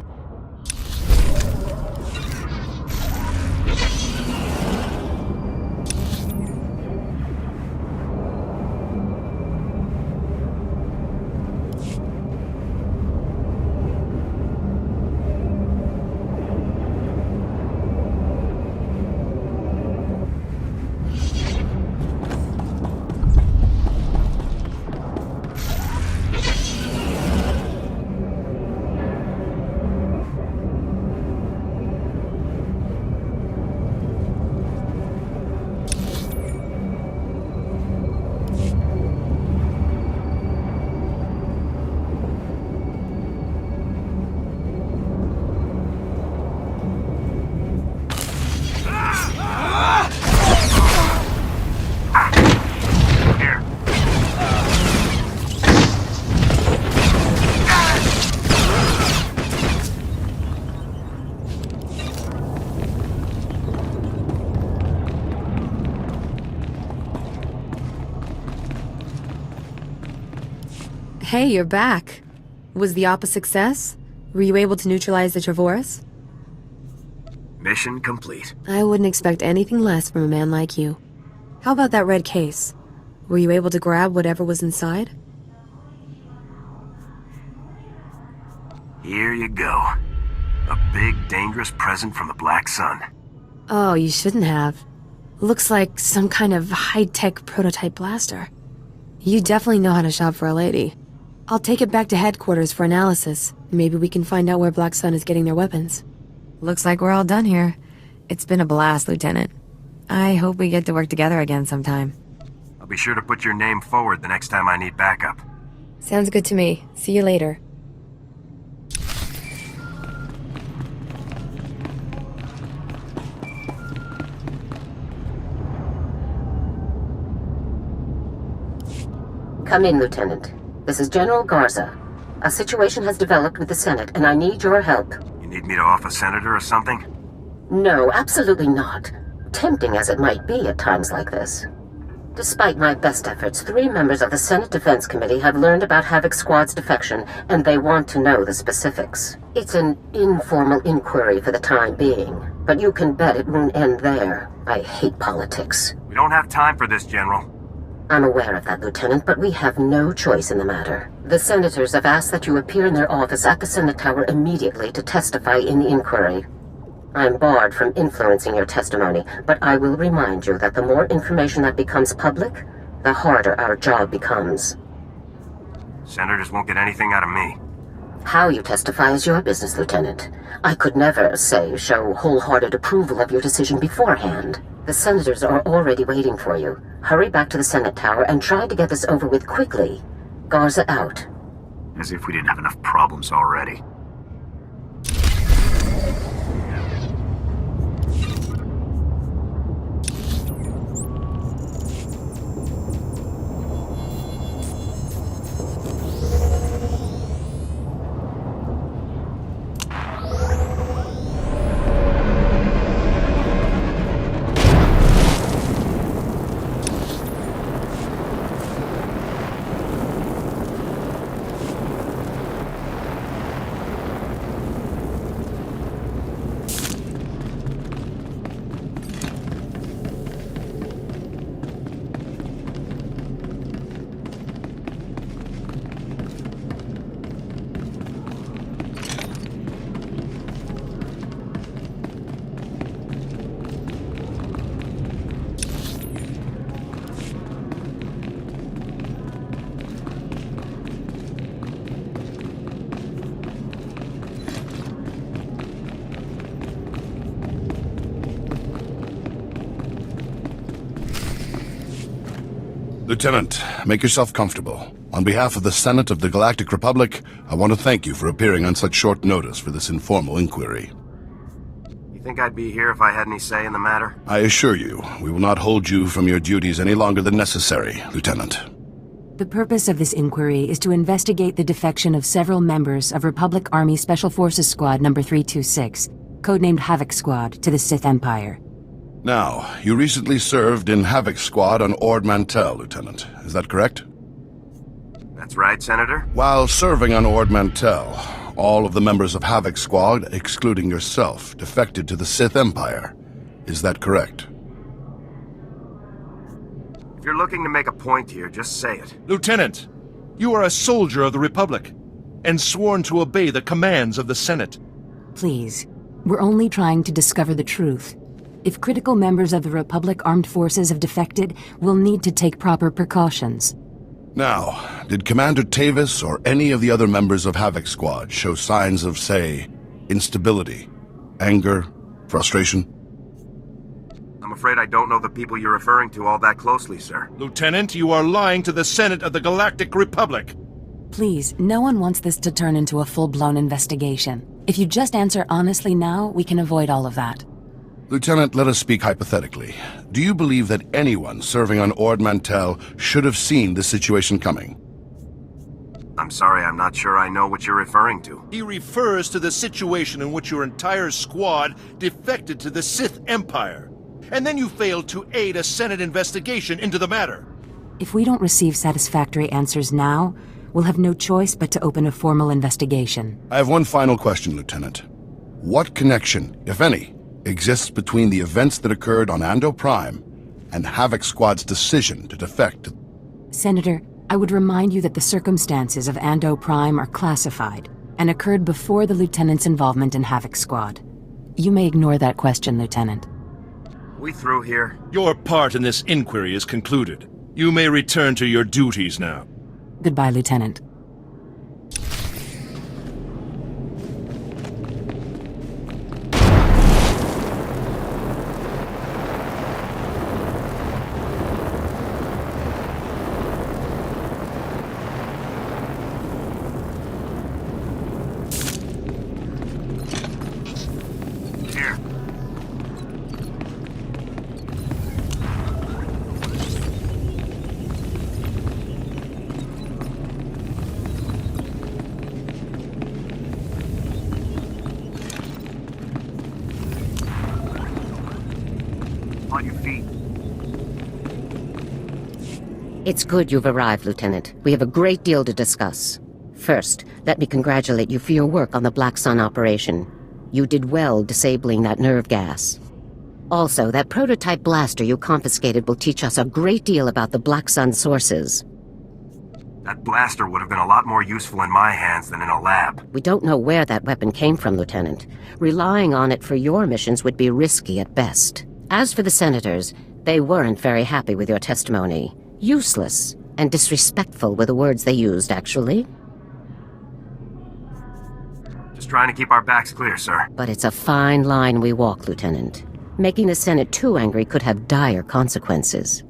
Hey, you're back. Was the Op a success? Were you able to neutralize the Trevorus? Mission complete. I wouldn't expect anything less from a man like you. How about that red case? Were you able to grab whatever was inside? Here you go. A big, dangerous present from the Black Sun. Oh, you shouldn't have. Looks like some kind of high-tech prototype blaster. You definitely know how to shop for a lady. I'll take it back to headquarters for analysis. Maybe we can find out where Black Sun is getting their weapons. Looks like we're all done here. It's been a blast, Lieutenant. I hope we get to work together again sometime. I'll be sure to put your name forward the next time I need backup. Sounds good to me. See you later. Come in, Lieutenant. This is General Garza. A situation has developed with the Senate, and I need your help. You need me to off a senator or something? No, absolutely not. Tempting as it might be at times like this. Despite my best efforts, 3 members of the Senate Defense Committee have learned about Havoc Squad's defection, and they want to know the specifics. It's an informal inquiry for the time being, but you can bet it won't end there. I hate politics. We don't have time for this, General. I'm aware of that, Lieutenant, but we have no choice in the matter. The senators have asked that you appear in their office at the Senate Tower immediately to testify in the inquiry. I'm barred from influencing your testimony, but I will remind you that the more information that becomes public, the harder our job becomes. Senators won't get anything out of me. How you testify is your business, Lieutenant. I could never, show wholehearted approval of your decision beforehand. The senators are already waiting for you. Hurry back to the Senate Tower and try to get this over with quickly. Garza out. As if we didn't have enough problems already. Lieutenant, make yourself comfortable. On behalf of the Senate of the Galactic Republic, I want to thank you for appearing on such short notice for this informal inquiry. You think I'd be here if I had any say in the matter? I assure you, we will not hold you from your duties any longer than necessary, Lieutenant. The purpose of this inquiry is to investigate the defection of several members of Republic Army Special Forces Squad No. 326, codenamed Havoc Squad, to the Sith Empire. Now, you recently served in Havoc Squad on Ord Mantell, Lieutenant. Is that correct? That's right, Senator. While serving on Ord Mantell, all of the members of Havoc Squad, excluding yourself, defected to the Sith Empire. Is that correct? If you're looking to make a point here, just say it. Lieutenant, you are a soldier of the Republic, and sworn to obey the commands of the Senate. Please, we're only trying to discover the truth. If critical members of the Republic Armed Forces have defected, we'll need to take proper precautions. Now, did Commander Tavis or any of the other members of Havoc Squad show signs of, say, instability, anger, frustration? I'm afraid I don't know the people you're referring to all that closely, sir. Lieutenant, you are lying to the Senate of the Galactic Republic. Please, no one wants this to turn into a full-blown investigation. If you just answer honestly now, we can avoid all of that. Lieutenant, let us speak hypothetically. Do you believe that anyone serving on Ord Mantell should have seen this situation coming? I'm sorry, I'm not sure I know what you're referring to. He refers to the situation in which your entire squad defected to the Sith Empire. And then you failed to aid a Senate investigation into the matter. If we don't receive satisfactory answers now, we'll have no choice but to open a formal investigation. I have one final question, Lieutenant. What connection, if any, exists between the events that occurred on Ando Prime and Havoc Squad's decision to defect? Senator, I would remind you that the circumstances of Ando Prime are classified and occurred before the Lieutenant's involvement in Havoc Squad. You may ignore that question, Lieutenant. We through here? Your part in this inquiry is concluded. You may return to your duties now. Goodbye, Lieutenant. On your feet. It's good you've arrived, Lieutenant. We have a great deal to discuss. First, let me congratulate you for your work on the Black Sun operation. You did well disabling that nerve gas. Also, that prototype blaster you confiscated will teach us a great deal about the Black Sun sources. That blaster would have been a lot more useful in my hands than in a lab. We don't know where that weapon came from, Lieutenant. Relying on it for your missions would be risky at best. As for the senators, they weren't very happy with your testimony. Useless and disrespectful were the words they used, actually. Just trying to keep our backs clear, sir. But it's a fine line we walk, Lieutenant. Making the Senate too angry could have dire consequences.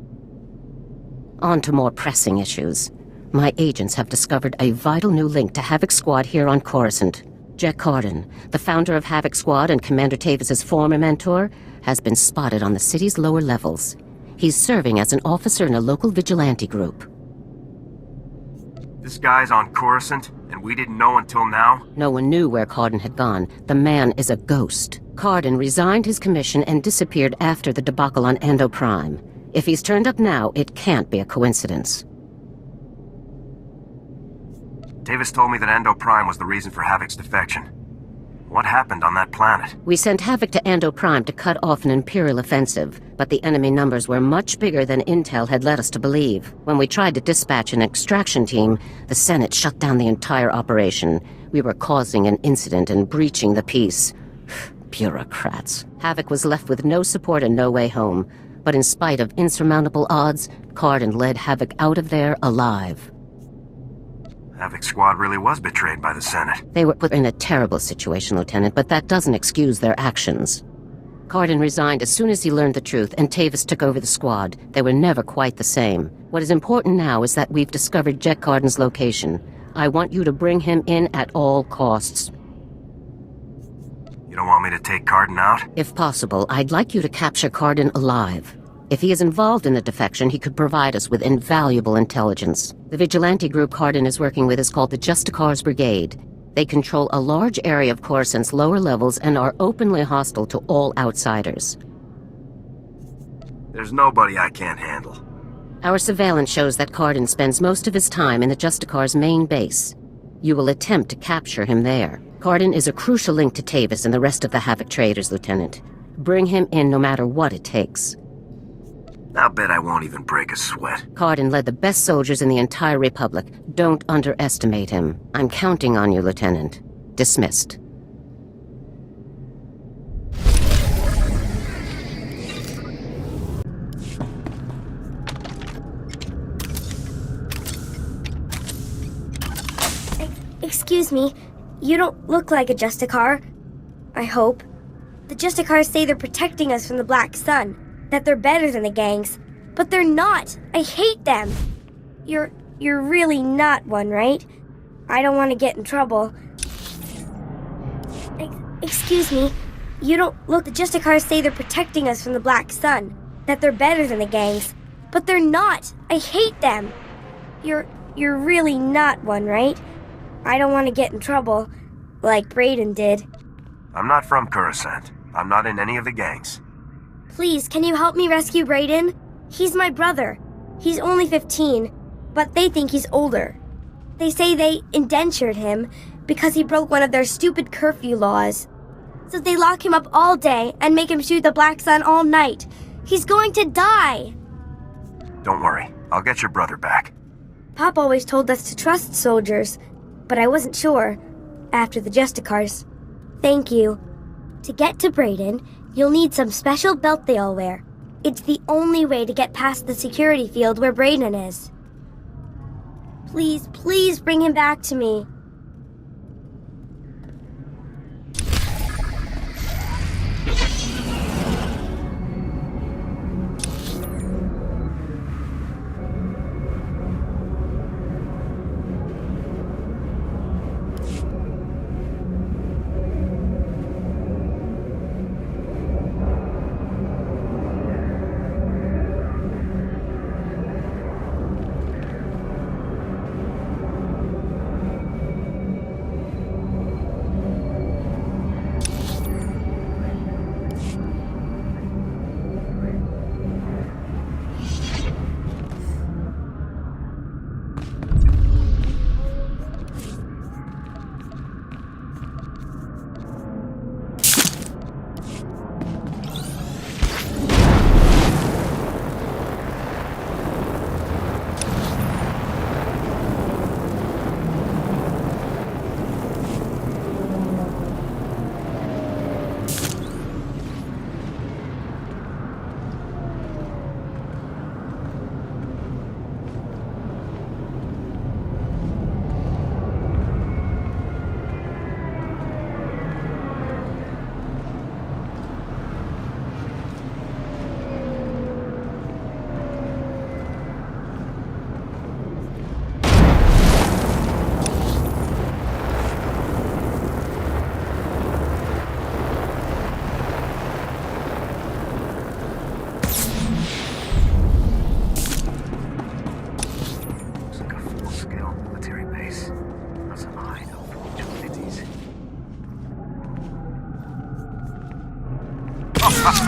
On to more pressing issues. My agents have discovered a vital new link to Havoc Squad here on Coruscant. Jack Carden, the founder of Havoc Squad and Commander Tavis's former mentor, has been spotted on the city's lower levels. He's serving as an officer in a local vigilante group. This guy's on Coruscant, and we didn't know until now? No one knew where Carden had gone. The man is a ghost. Carden resigned his commission and disappeared after the debacle on Ando Prime. If he's turned up now, it can't be a coincidence. Davis told me that Ando Prime was the reason for Havoc's defection. What happened on that planet? We sent Havoc to Ando Prime to cut off an Imperial offensive, but the enemy numbers were much bigger than Intel had led us to believe. When we tried to dispatch an extraction team, the Senate shut down the entire operation. We were causing an incident and breaching the peace. Bureaucrats. Havoc was left with no support and no way home. But in spite of insurmountable odds, Carden led Havoc out of there alive. Havoc Squad really was betrayed by the Senate. They were put in a terrible situation, Lieutenant, but that doesn't excuse their actions. Carden resigned as soon as he learned the truth, and Tavis took over the squad. They were never quite the same. What is important now is that we've discovered Jack Carden's location. I want you to bring him in at all costs. You don't want me to take Carden out? If possible, I'd like you to capture Carden alive. If he is involved in the defection, he could provide us with invaluable intelligence. The vigilante group Carden is working with is called the Justicars Brigade. They control a large area of Coruscant's lower levels and are openly hostile to all outsiders. There's nobody I can't handle. Our surveillance shows that Carden spends most of his time in the Justicars' main base. You will attempt to capture him there. Carden is a crucial link to Tavis and the rest of the Havoc traders, Lieutenant. Bring him in no matter what it takes. I'll bet I won't even break a sweat. Carden led the best soldiers in the entire Republic. Don't underestimate him. I'm counting on you, Lieutenant. Dismissed. Excuse me, you don't look like a Justicar. I hope. The Justicars say they're protecting us from the Black Sun. That they're better than the gangs, but they're not. I hate them. You're really not one, right? I don't want to get in trouble. Excuse me, you don't look. The Justicars say they're protecting us from the Black Sun. That they're better than the gangs, but they're not. I hate them. You're really not one, right? I don't want to get in trouble, like Brayden did. I'm not from Coruscant. I'm not in any of the gangs. Please, can you help me rescue Brayden? He's my brother. He's only 15, but they think he's older. They say they indentured him because he broke one of their stupid curfew laws. So they lock him up all day and make him shoot the Black Sun all night. He's going to die! Don't worry, I'll get your brother back. Pop always told us to trust soldiers, but I wasn't sure after the Justicars. Thank you. To get to Brayden, you'll need some special belt they all wear. It's the only way to get past the security field where Brayden is. Please, please bring him back to me.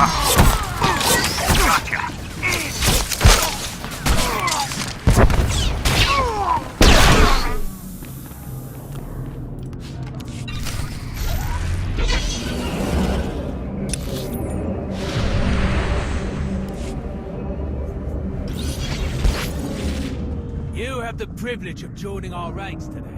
You have the privilege of joining our ranks today.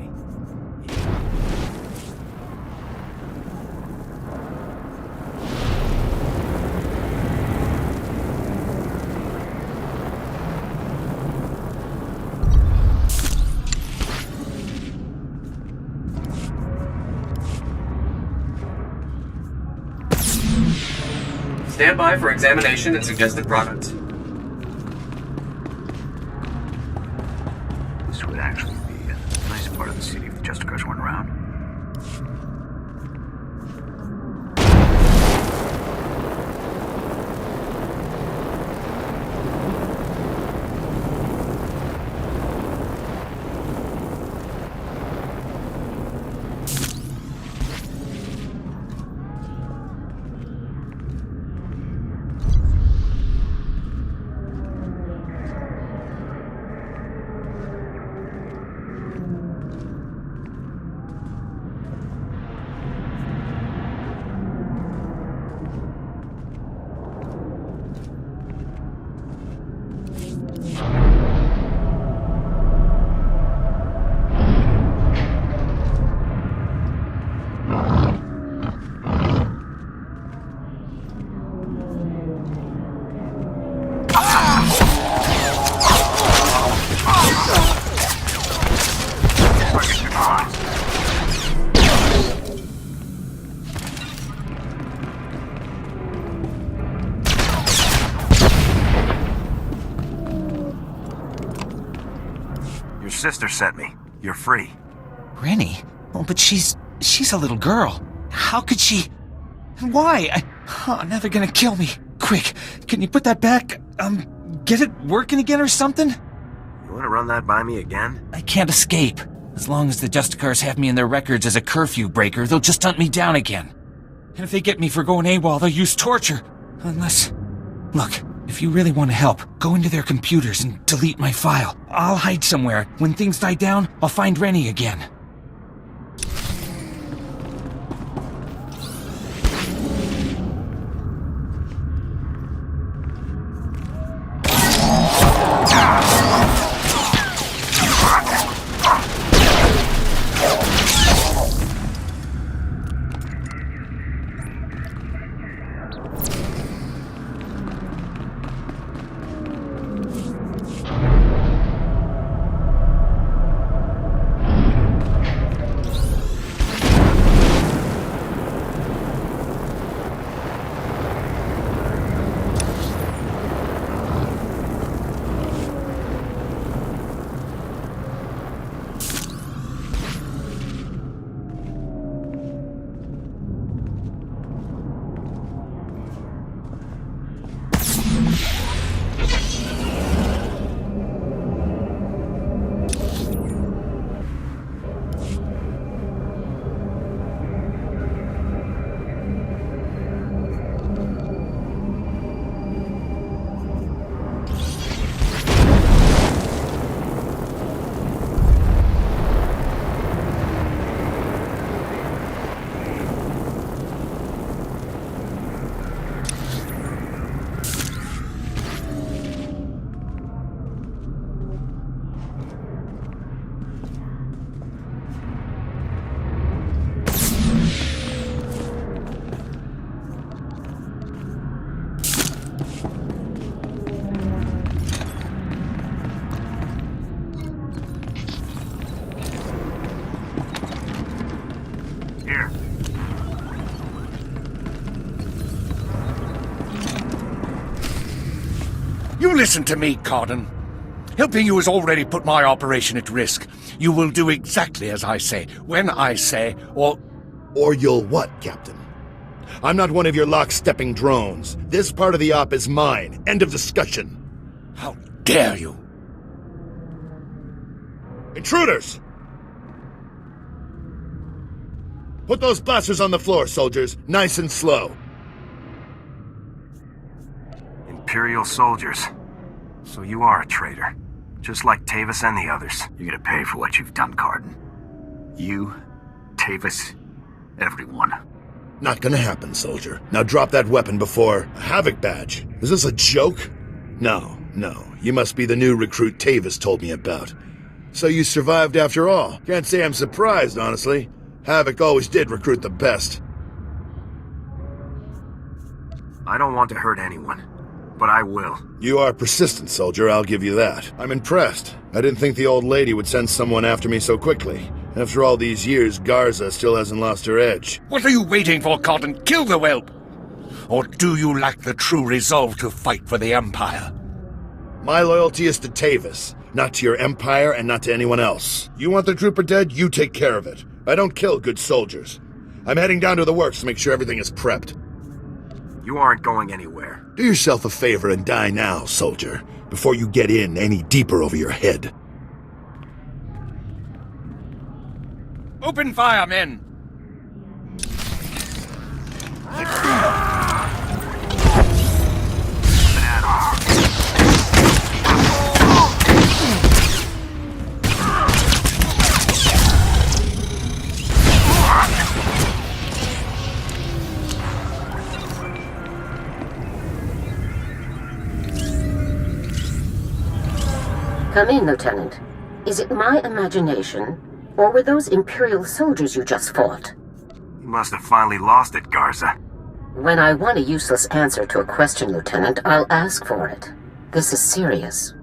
Stand by for examination and suggested products. This would actually be a nice part of the city if the Justicars weren't around. Your sister sent me. You're free. Rennie? Oh, but she's a little girl. How could she... Why? Now they're gonna kill me. Quick, can you put that back? Get it working again or something? You want to run that by me again? I can't escape. As long as the Justicars have me in their records as a curfew breaker, they'll just hunt me down again. And if they get me for going AWOL, they'll use torture. Unless... Look, if you really want to help, go into their computers and delete my file. I'll hide somewhere. When things die down, I'll find Rennie again. You listen to me, Cardin. Helping you has already put my operation at risk. You will do exactly as I say, when I say, or... Or you'll what, Captain? I'm not one of your lock-stepping drones. This part of the op is mine. End of discussion. How dare you? Intruders! Put those blasters on the floor, soldiers. Nice and slow. Imperial soldiers. So you are a traitor. Just like Tavis and the others. You're gonna pay for what you've done, Cardin. You, Tavis, everyone. Not gonna happen, soldier. Now drop that weapon before... Havoc badge. Is this a joke? No. You must be the new recruit Tavis told me about. So you survived after all. Can't say I'm surprised, honestly. Havoc always did recruit the best. I don't want to hurt anyone, but I will. You are persistent, soldier, I'll give you that. I'm impressed. I didn't think the old lady would send someone after me so quickly. After all these years, Garza still hasn't lost her edge. What are you waiting for, Cardin? Kill the whelp! Or do you lack the true resolve to fight for the Empire? My loyalty is to Tavis, not to your Empire and not to anyone else. You want the trooper dead, you take care of it. I don't kill good soldiers. I'm heading down to the works to make sure everything is prepped. You aren't going anywhere. Do yourself a favor and die now, soldier, before you get in any deeper over your head. Open fire, men! Come in, Lieutenant. Is it my imagination, or were those Imperial soldiers you just fought? You must have finally lost it, Garza. When I want a useless answer to a question, Lieutenant, I'll ask for it. This is serious.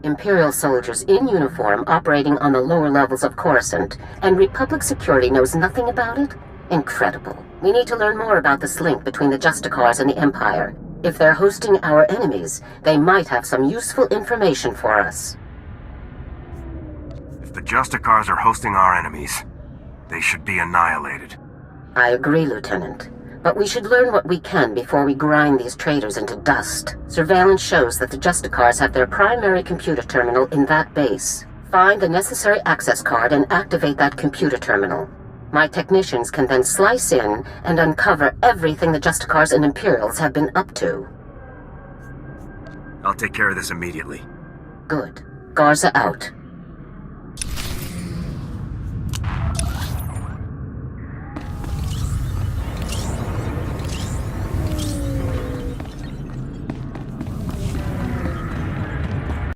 Imperial soldiers in uniform operating on the lower levels of Coruscant, and Republic security knows nothing about it? Incredible. We need to learn more about this link between the Justicars and the Empire. If they're hosting our enemies, they might have some useful information for us. If the Justicars are hosting our enemies, they should be annihilated. I agree, Lieutenant. But we should learn what we can before we grind these traitors into dust. Surveillance shows that the Justicars have their primary computer terminal in that base. Find the necessary access card and activate that computer terminal. My technicians can then slice in and uncover everything the Justicars and Imperials have been up to. I'll take care of this immediately. Good. Garza out.